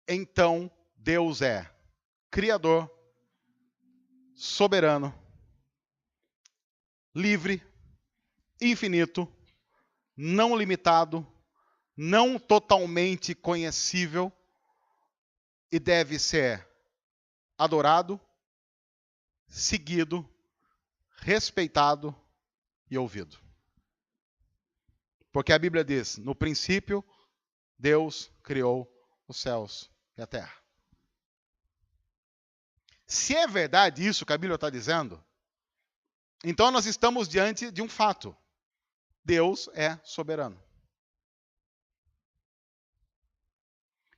então Deus é Criador, soberano, livre, infinito, não limitado, não totalmente conhecível e deve ser adorado, seguido, respeitado e ouvido. Porque a Bíblia diz, no princípio, Deus criou os céus e a terra. Se é verdade isso que a Bíblia está dizendo, então nós estamos diante de um fato. Deus é soberano.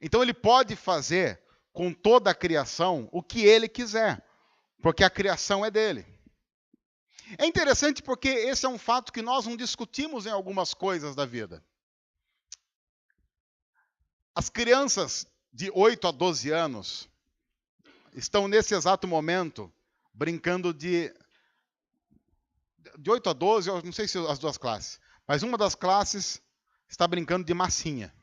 Então ele pode fazer com toda a criação o que ele quiser, porque a criação é dele. É interessante porque esse é um fato que nós não discutimos em algumas coisas da vida. As crianças de 8 a 12 anos estão nesse exato momento brincando de 8 a 12, eu não sei se as duas classes, mas uma das classes está brincando de massinha.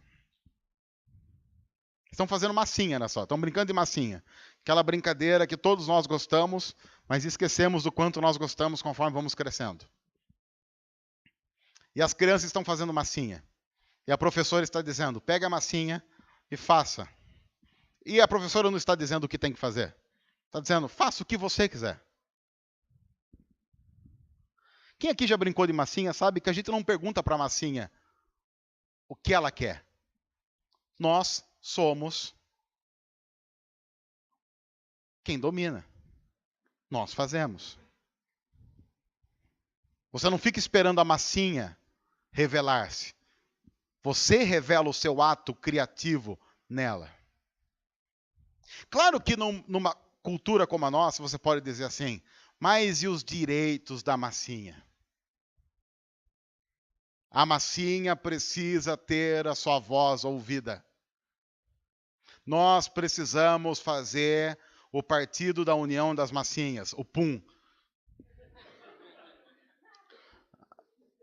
Estão fazendo massinha, né, só? Estão brincando de massinha. Aquela brincadeira que todos nós gostamos, mas esquecemos do quanto nós gostamos conforme vamos crescendo. E as crianças estão fazendo massinha. E a professora está dizendo, pega a massinha e faça. E a professora não está dizendo o que tem que fazer. Está dizendo, faça o que você quiser. Quem aqui já brincou de massinha sabe que a gente não pergunta para a massinha o que ela quer. Nós somos quem domina. Nós fazemos. Você não fica esperando a massinha revelar-se. Você revela o seu ato criativo nela. Claro que numa cultura como a nossa, você pode dizer assim, mas e os direitos da massinha? A massinha precisa ter a sua voz ouvida. Nós precisamos fazer o Partido da União das Massinhas, o PUM,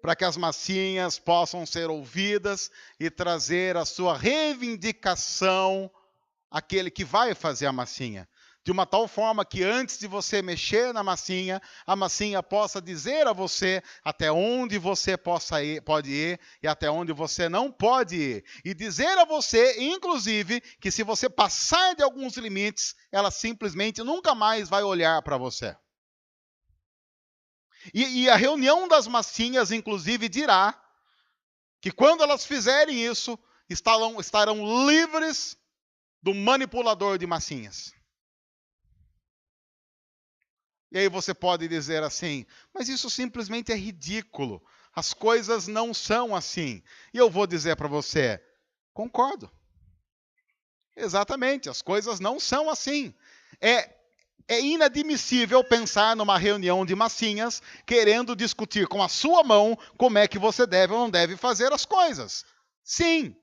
para que as massinhas possam ser ouvidas e trazer a sua reivindicação àquele que vai fazer a massinha. De uma tal forma que antes de você mexer na massinha, a massinha possa dizer a você até onde você pode ir e até onde você não pode ir. E dizer a você, inclusive, que se você passar de alguns limites, ela simplesmente nunca mais vai olhar para você. E a reunião das massinhas, inclusive, dirá que quando elas fizerem isso, estarão livres do manipulador de massinhas. E aí você pode dizer assim, mas isso simplesmente é ridículo. As coisas não são assim. E eu vou dizer para você, concordo. Exatamente, as coisas não são assim. É inadmissível pensar numa reunião de massinhas querendo discutir com a sua mão como é que você deve ou não deve fazer as coisas. Sim,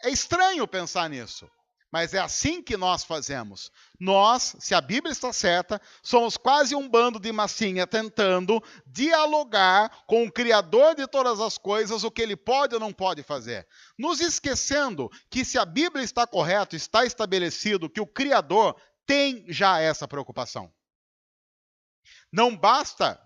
é estranho pensar nisso, mas é assim que nós fazemos. Nós, se a Bíblia está certa, somos quase um bando de massinha tentando dialogar com o Criador de todas as coisas, o que ele pode ou não pode fazer. Nos esquecendo que se a Bíblia está correta, está estabelecido que o Criador tem já essa preocupação. Não basta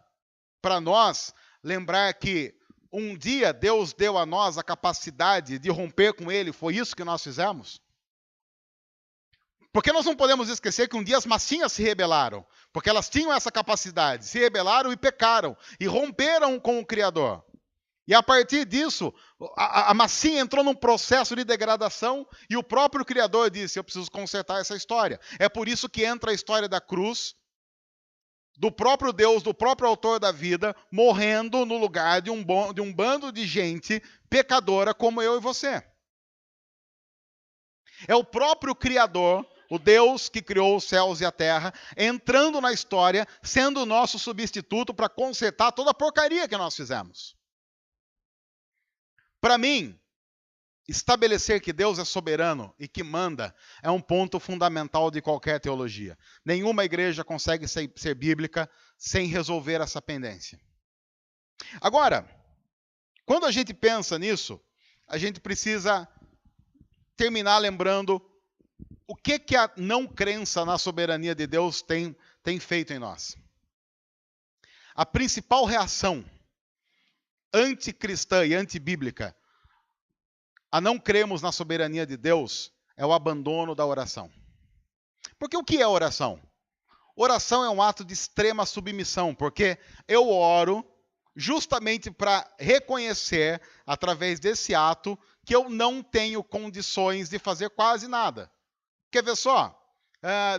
para nós lembrar que um dia Deus deu a nós a capacidade de romper com Ele, foi isso que nós fizemos? Porque nós não podemos esquecer que um dia as massinhas se rebelaram, porque elas tinham essa capacidade, se rebelaram e pecaram, e romperam com o Criador. E a partir disso, a massinha entrou num processo de degradação e o próprio Criador disse, eu preciso consertar essa história. É por isso que entra a história da cruz, do próprio Deus, do próprio autor da vida, morrendo no lugar de um bando de gente pecadora como eu e você. É o próprio Criador, o Deus que criou os céus e a terra, entrando na história, sendo o nosso substituto para consertar toda a porcaria que nós fizemos. Para mim, estabelecer que Deus é soberano e que manda é um ponto fundamental de qualquer teologia. Nenhuma igreja consegue ser bíblica sem resolver essa pendência. Agora, quando a gente pensa nisso, a gente precisa terminar lembrando o que a não crença na soberania de Deus tem feito em nós. A principal reação anticristã e antibíblica a não cremos na soberania de Deus é o abandono da oração. Porque o que é oração? Oração é um ato de extrema submissão, porque eu oro justamente para reconhecer, através desse ato, que eu não tenho condições de fazer quase nada. Quer ver só?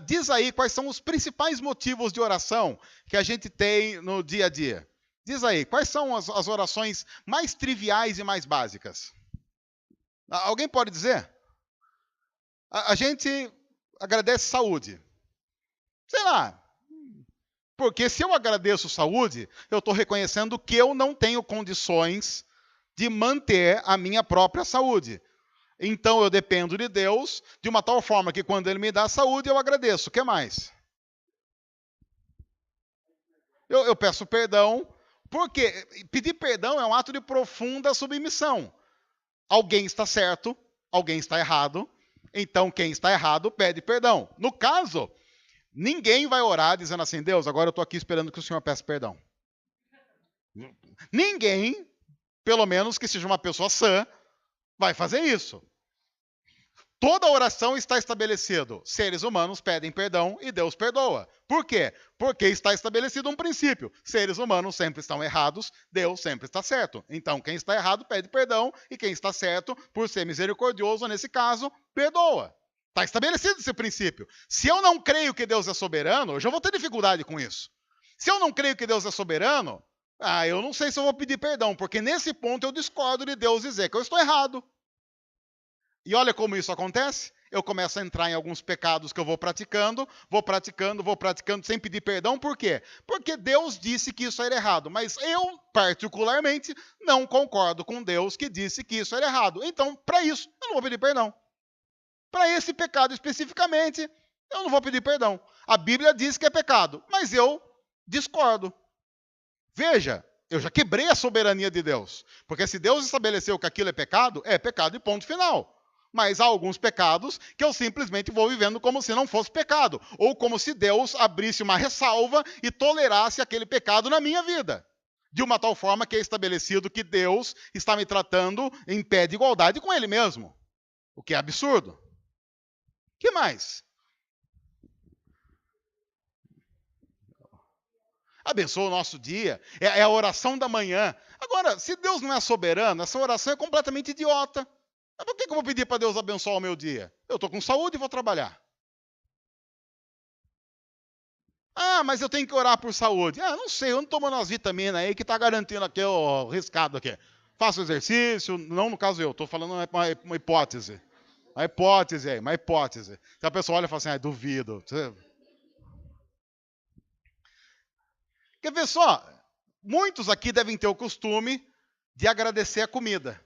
Diz aí quais são os principais motivos de oração que a gente tem no dia a dia. Diz aí, quais são as orações mais triviais e mais básicas? Alguém pode dizer? A gente agradece saúde. Sei lá. Porque se eu agradeço saúde, eu estou reconhecendo que eu não tenho condições de manter a minha própria saúde. Então eu dependo de Deus de uma tal forma que quando Ele me dá saúde, eu agradeço. O que mais? Eu peço perdão, porque pedir perdão é um ato de profunda submissão. Alguém está certo, alguém está errado, então quem está errado pede perdão. No caso, ninguém vai orar dizendo assim, Deus, agora eu estou aqui esperando que o Senhor peça perdão. Ninguém, pelo menos que seja uma pessoa sã, vai fazer isso. Toda oração está estabelecido. Seres humanos pedem perdão e Deus perdoa. Por quê? Porque está estabelecido um princípio. Seres humanos sempre estão errados, Deus sempre está certo. Então, quem está errado pede perdão e quem está certo, por ser misericordioso, nesse caso, perdoa. Está estabelecido esse princípio. Se eu não creio que Deus é soberano, eu já vou ter dificuldade com isso. Se eu não creio que Deus é soberano, eu não sei se eu vou pedir perdão, porque nesse ponto eu discordo de Deus dizer que eu estou errado. E olha como isso acontece. eu começo a entrar em alguns pecados que eu vou praticando, sem pedir perdão. Por quê? Porque Deus disse que isso era errado, mas eu, particularmente, não concordo com Deus que disse que isso era errado. Então, para isso, eu não vou pedir perdão. Para esse pecado especificamente, eu não vou pedir perdão. A Bíblia diz que é pecado, mas eu discordo. Veja, eu já quebrei a soberania de Deus. Porque se Deus estabeleceu que aquilo é pecado e ponto final. Mas há alguns pecados que eu simplesmente vou vivendo como se não fosse pecado. Ou como se Deus abrisse uma ressalva e tolerasse aquele pecado na minha vida. De uma tal forma que é estabelecido que Deus está me tratando em pé de igualdade com Ele mesmo. O que é absurdo. O que mais? Abençoa o nosso dia. É a oração da manhã. Agora, se Deus não é soberano, essa oração é completamente idiota. Mas por que eu vou pedir para Deus abençoar o meu dia? Eu estou com saúde e vou trabalhar. Ah, mas eu tenho que orar por saúde. Ah, não sei, eu não tomo umas vitaminas aí que está garantindo aqui o riscado aqui. Faço exercício, não no caso eu, estou falando uma hipótese. Uma hipótese. Se a pessoa olha e fala assim, duvido. Quer ver só? Muitos aqui devem ter o costume de agradecer a comida.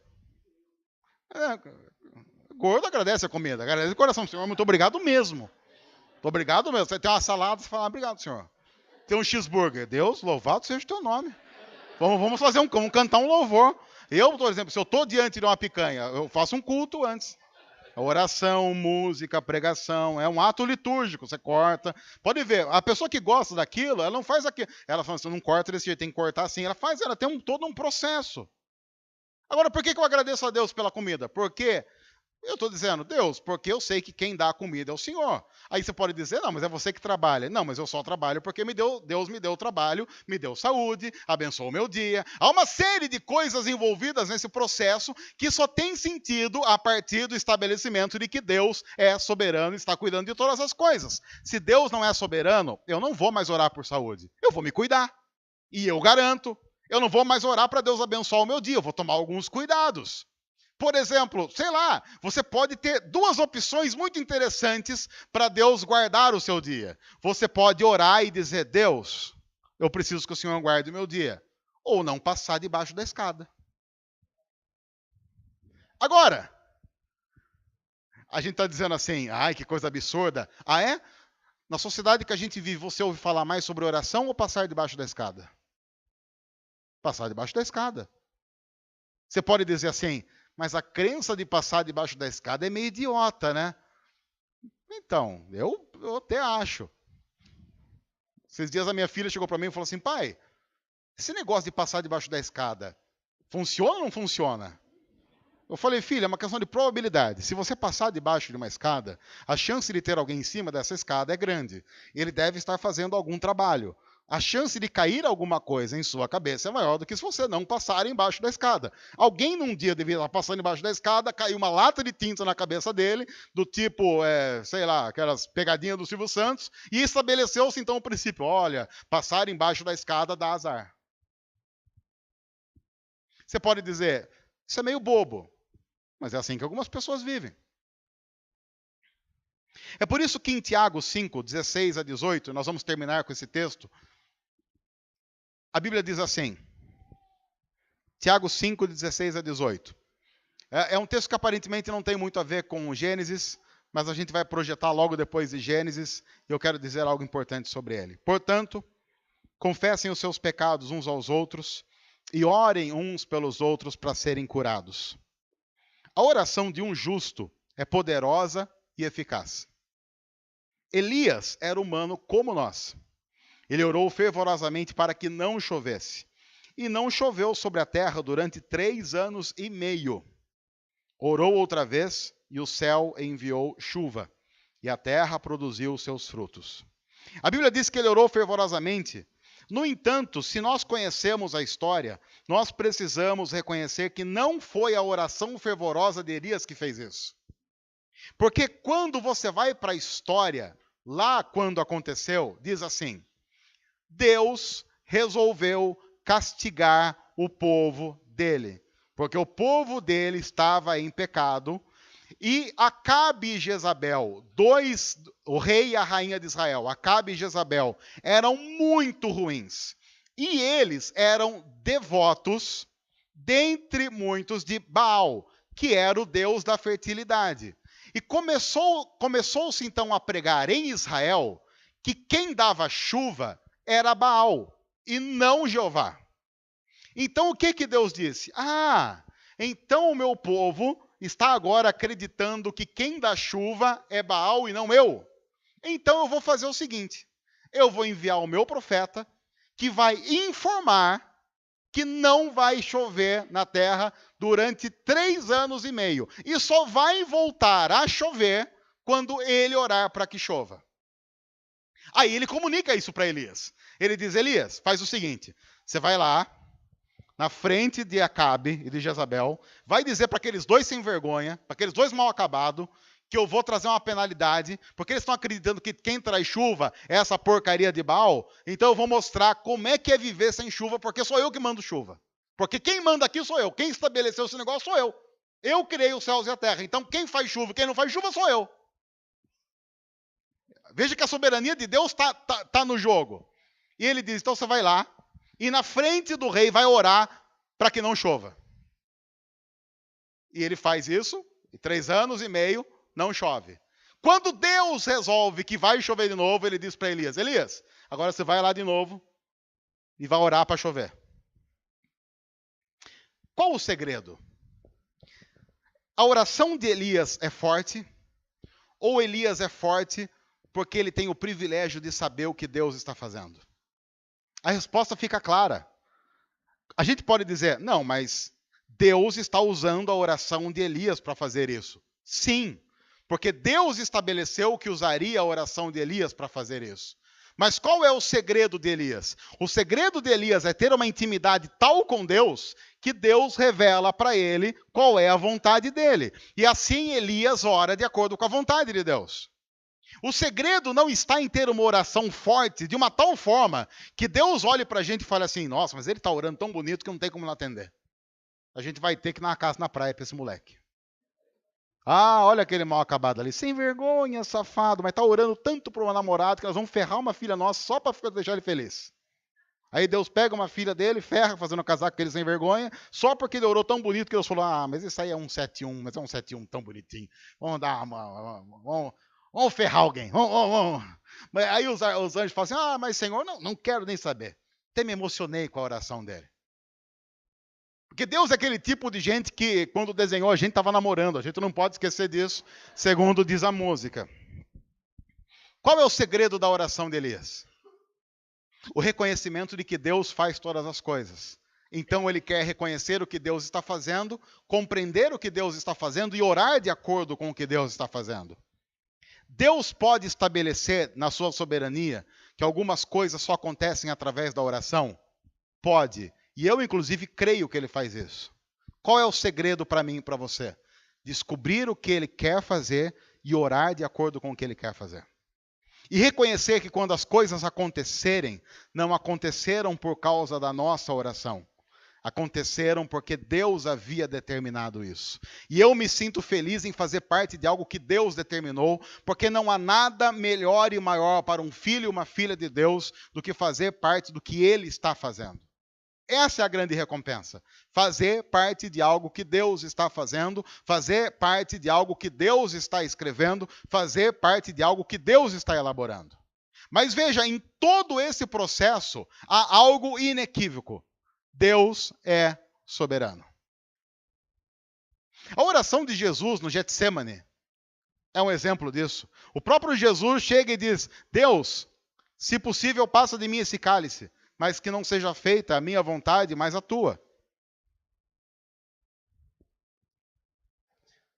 Gordo agradece a comida. Agradece de coração, Senhor, muito obrigado mesmo. Muito obrigado mesmo. Você tem uma salada, você fala, obrigado, Senhor. Tem um cheeseburger. Deus, louvado seja o teu nome. Vamos cantar um louvor. Eu, por exemplo, se eu estou diante de uma picanha, eu faço um culto antes. Oração, música, pregação, é um ato litúrgico, você corta. Pode ver, a pessoa que gosta daquilo, ela não faz aquilo. Ela fala assim, não corta desse jeito, tem que cortar assim. Ela tem todo um processo. Agora, por que eu agradeço a Deus pela comida? Porque eu estou dizendo, Deus, porque eu sei que quem dá a comida é o Senhor. Aí você pode dizer, não, mas é você que trabalha. Não, mas eu só trabalho porque Deus me deu trabalho, me deu saúde, abençoou o meu dia. Há uma série de coisas envolvidas nesse processo que só tem sentido a partir do estabelecimento de que Deus é soberano e está cuidando de todas as coisas. Se Deus não é soberano, eu não vou mais orar por saúde. Eu vou me cuidar. E eu garanto, eu não vou mais orar para Deus abençoar o meu dia. Eu vou tomar alguns cuidados. Por exemplo, sei lá, você pode ter duas opções muito interessantes para Deus guardar o seu dia. Você pode orar e dizer, Deus, eu preciso que o Senhor guarde o meu dia. Ou não passar debaixo da escada. Agora, a gente está dizendo assim, ai, que coisa absurda. Ah, é? Na sociedade que a gente vive, você ouve falar mais sobre oração ou passar debaixo da escada? Passar debaixo da escada. Você pode dizer assim, mas a crença de passar debaixo da escada é meio idiota, né? Então, eu até acho. Esses dias a minha filha chegou para mim e falou assim, pai, esse negócio de passar debaixo da escada, funciona ou não funciona? Eu falei, filha, é uma questão de probabilidade. Se você passar debaixo de uma escada, a chance de ter alguém em cima dessa escada é grande. Ele deve estar fazendo algum trabalho. A chance de cair alguma coisa em sua cabeça é maior do que se você não passar embaixo da escada. Alguém num dia devia estar passando embaixo da escada, caiu uma lata de tinta na cabeça dele, do tipo, sei lá, aquelas pegadinhas do Silvio Santos, e estabeleceu-se então o princípio, olha, passar embaixo da escada dá azar. Você pode dizer, isso é meio bobo, mas é assim que algumas pessoas vivem. É por isso que em Tiago 5, 16 a 18, nós vamos terminar com esse texto, a Bíblia diz assim, Tiago 5, 16 a 18. É um texto que aparentemente não tem muito a ver com Gênesis, mas a gente vai projetar logo depois de Gênesis, e eu quero dizer algo importante sobre ele. Portanto, confessem os seus pecados uns aos outros, e orem uns pelos outros para serem curados. A oração de um justo é poderosa e eficaz. Elias era humano como nós. Ele orou fervorosamente para que não chovesse. E não choveu sobre a terra durante 3 anos e meio. Orou outra vez, e o céu enviou chuva, e a terra produziu seus frutos. A Bíblia diz que ele orou fervorosamente. No entanto, se nós conhecemos a história, nós precisamos reconhecer que não foi a oração fervorosa de Elias que fez isso. Porque quando você vai para a história, lá quando aconteceu, diz assim, Deus resolveu castigar o povo dele, porque o povo dele estava em pecado, E Acabe e Jezabel, o rei e a rainha de Israel, Acabe e Jezabel, eram muito ruins. E eles eram devotos, dentre muitos, de Baal, que era o deus da fertilidade. E começou-se então a pregar em Israel que quem dava chuva era Baal e não Jeová. Então o que Deus disse? Então o meu povo está agora acreditando que quem dá chuva é Baal e não eu. Então eu vou fazer o seguinte: eu vou enviar o meu profeta, que vai informar que não vai chover na terra durante 3 anos e meio. E só vai voltar a chover quando ele orar para que chova. Aí ele comunica isso para Elias. Ele diz: Elias, faz o seguinte, você vai lá, na frente de Acabe e de Jezabel, vai dizer para aqueles dois sem vergonha, para aqueles dois mal acabados, que eu vou trazer uma penalidade, porque eles estão acreditando que quem traz chuva é essa porcaria de Baal, então eu vou mostrar como é que é viver sem chuva, porque sou eu que mando chuva. Porque quem manda aqui sou eu, quem estabeleceu esse negócio sou eu. Eu criei os céus e a terra, então quem faz chuva, quem não faz chuva sou eu. Veja que a soberania de Deus está no jogo. E ele diz, então você vai lá, e na frente do rei vai orar para que não chova. E ele faz isso, e 3 anos e meio não chove. Quando Deus resolve que vai chover de novo, ele diz para Elias, Elias, agora você vai lá de novo e vai orar para chover. Qual o segredo? A oração de Elias é forte, ou Elias é forte porque ele tem o privilégio de saber o que Deus está fazendo? A resposta fica clara. A gente pode dizer, não, mas Deus está usando a oração de Elias para fazer isso. Sim, porque Deus estabeleceu que usaria a oração de Elias para fazer isso. Mas qual é o segredo de Elias? O segredo de Elias é ter uma intimidade tal com Deus que Deus revela para ele qual é a vontade dele. E assim Elias ora de acordo com a vontade de Deus. O segredo não está em ter uma oração forte, de uma tal forma, que Deus olhe para a gente e fale assim, nossa, mas ele está orando tão bonito que não tem como não atender. A gente vai ter que ir na casa na praia para esse moleque. Olha aquele mal acabado ali, sem vergonha, safado, mas está orando tanto para uma namorada que nós vamos ferrar uma filha nossa só para deixar ele feliz. Aí Deus pega uma filha dele, ferra, fazendo casaco com ele sem vergonha, só porque ele orou tão bonito que Deus falou, mas isso aí é um 7-1, mas é um 7-1 tão bonitinho. Vamos dar vamos ferrar alguém. Vamos. Aí os anjos falam assim, mas Senhor, não quero nem saber. Até me emocionei com a oração dele. Porque Deus é aquele tipo de gente que, quando desenhou, a gente estava namorando. A gente não pode esquecer disso, segundo diz a música. Qual é o segredo da oração de Elias? O reconhecimento de que Deus faz todas as coisas. Então ele quer reconhecer o que Deus está fazendo, compreender o que Deus está fazendo e orar de acordo com o que Deus está fazendo. Deus pode estabelecer na sua soberania que algumas coisas só acontecem através da oração? Pode. E eu, inclusive, creio que ele faz isso. Qual é o segredo para mim e para você? Descobrir o que ele quer fazer e orar de acordo com o que ele quer fazer. E reconhecer que quando as coisas acontecerem, não aconteceram por causa da nossa oração. Aconteceram porque Deus havia determinado isso. E eu me sinto feliz em fazer parte de algo que Deus determinou, porque não há nada melhor e maior para um filho e uma filha de Deus do que fazer parte do que Ele está fazendo. Essa é a grande recompensa. Fazer parte de algo que Deus está fazendo, fazer parte de algo que Deus está escrevendo, fazer parte de algo que Deus está elaborando. Mas veja, em todo esse processo, há algo inequívoco. Deus é soberano. A oração de Jesus no Getsemane é um exemplo disso. O próprio Jesus chega e diz, Deus, se possível, passa de mim esse cálice, mas que não seja feita a minha vontade, mas a tua.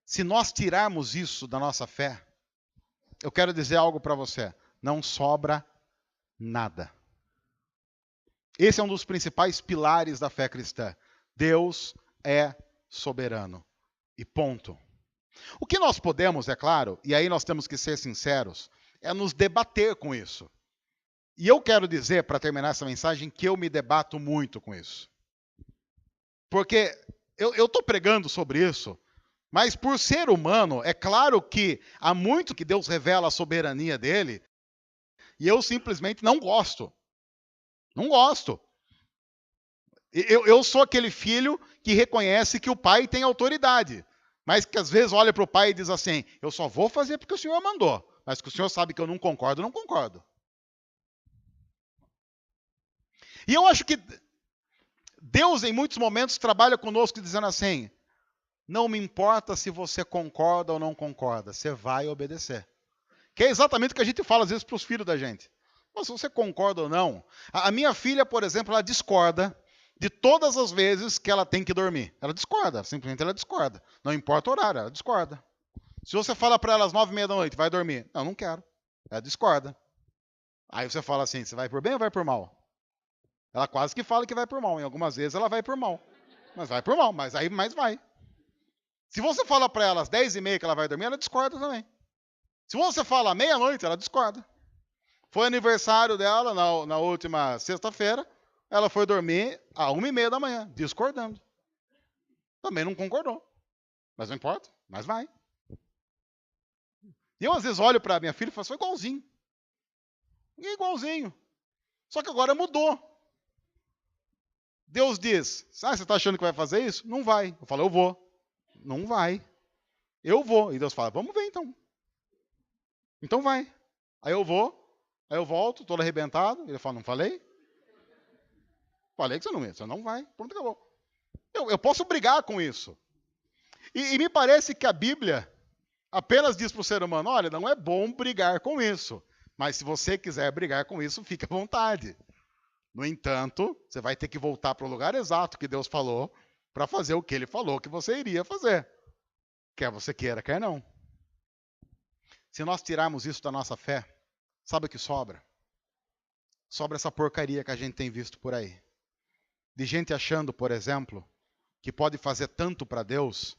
Se nós tirarmos isso da nossa fé, eu quero dizer algo para você, não sobra nada. Esse é um dos principais pilares da fé cristã. Deus é soberano. E ponto. O que nós podemos, é claro, e aí nós temos que ser sinceros, é nos debater com isso. E eu quero dizer, para terminar essa mensagem, que eu me debato muito com isso. Porque eu estou pregando sobre isso, Mas por ser humano, é claro que há muito que Deus revela a soberania dele, e eu simplesmente não gosto. Não gosto. Eu sou aquele filho que reconhece que o pai tem autoridade, mas que às vezes olha para o pai e diz assim, eu só vou fazer porque o senhor mandou, mas que o senhor sabe que eu não concordo, eu não concordo. E eu acho que Deus, em muitos momentos, trabalha conosco dizendo assim, não me importa se você concorda ou não concorda, você vai obedecer. Que é exatamente o que a gente fala às vezes para os filhos da gente. Mas se você concorda ou não. A minha filha, por exemplo, ela discorda de todas as vezes que ela tem que dormir. Ela discorda, simplesmente ela discorda. Não importa o horário, ela discorda. Se você fala para ela às 9h30 da noite, vai dormir. Não, não quero. Ela discorda. Aí você fala assim, você vai por bem ou vai por mal? Ela quase que fala que vai por mal. Em algumas vezes ela vai por mal. Mas vai por mal, mas aí mais vai. Se você fala para ela às 10h30 que ela vai dormir, ela discorda também. Se você fala à meia-noite, ela discorda. Foi aniversário dela na última sexta-feira, ela foi dormir às 1h30 da manhã, discordando. Também não concordou. Mas não importa, mas vai. E eu às vezes olho para minha filha e falo, foi igualzinho. E igualzinho. Só que agora mudou. Deus diz, você está achando que vai fazer isso? Não vai. Eu falo, eu vou. Não vai. Eu vou. E Deus fala, vamos ver então. Então vai. Aí eu vou, aí eu volto, todo arrebentado. Ele fala, não falei? Falei que você não ia, você não vai. Pronto, acabou. Eu posso brigar com isso. E me parece que a Bíblia apenas diz para o ser humano, olha, não é bom brigar com isso. Mas se você quiser brigar com isso, fique à vontade. No entanto, você vai ter que voltar para o lugar exato que Deus falou para fazer o que Ele falou que você iria fazer. Quer você queira, quer não. Se nós tirarmos isso da nossa fé, sabe o que sobra? Sobra essa porcaria que a gente tem visto por aí. De gente achando, por exemplo, que pode fazer tanto para Deus,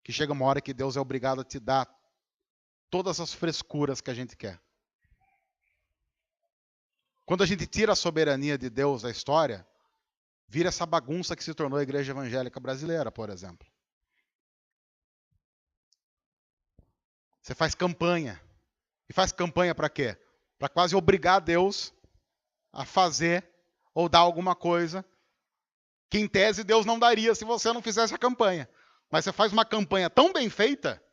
que chega uma hora que Deus é obrigado a te dar todas as frescuras que a gente quer. Quando a gente tira a soberania de Deus da história, vira essa bagunça que se tornou a igreja evangélica brasileira, por exemplo. Você faz campanha. E faz campanha para quê? Para quase obrigar Deus a fazer ou dar alguma coisa que, em tese, Deus não daria se você não fizesse a campanha. Mas você faz uma campanha tão bem feita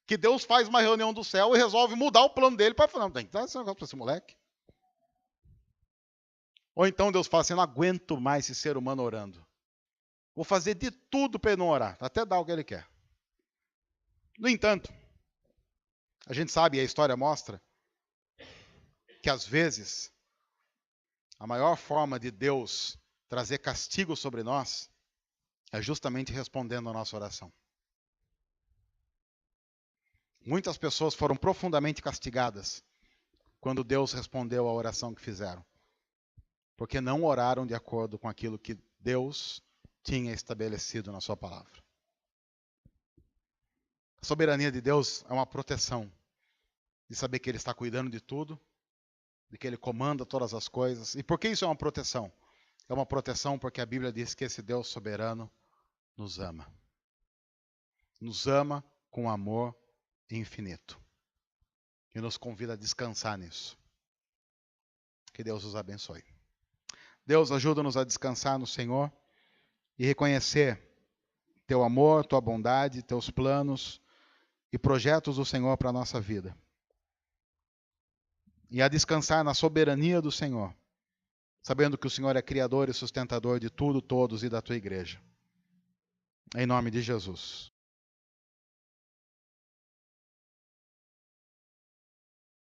que Deus faz uma reunião do céu e resolve mudar o plano dele para falar, não, tem que dar esse negócio para esse moleque. Ou então Deus fala assim, não aguento mais esse ser humano orando. Vou fazer de tudo para ele não orar, até dar o que ele quer. No entanto, a gente sabe, e a história mostra, que às vezes a maior forma de Deus trazer castigo sobre nós é justamente respondendo a nossa oração. Muitas pessoas foram profundamente castigadas quando Deus respondeu à oração que fizeram, porque não oraram de acordo com aquilo que Deus tinha estabelecido na sua palavra. A soberania de Deus é uma proteção, de saber que Ele está cuidando de tudo, de que Ele comanda todas as coisas. E por que isso é uma proteção? É uma proteção porque a Bíblia diz que esse Deus soberano nos ama. Nos ama com amor infinito. E nos convida a descansar nisso. Que Deus os abençoe. Deus, ajuda-nos a descansar no Senhor e reconhecer Teu amor, Tua bondade, Teus planos e projetos do Senhor para a nossa vida. E a descansar na soberania do Senhor, sabendo que o Senhor é criador e sustentador de tudo, todos e da Tua igreja. Em nome de Jesus.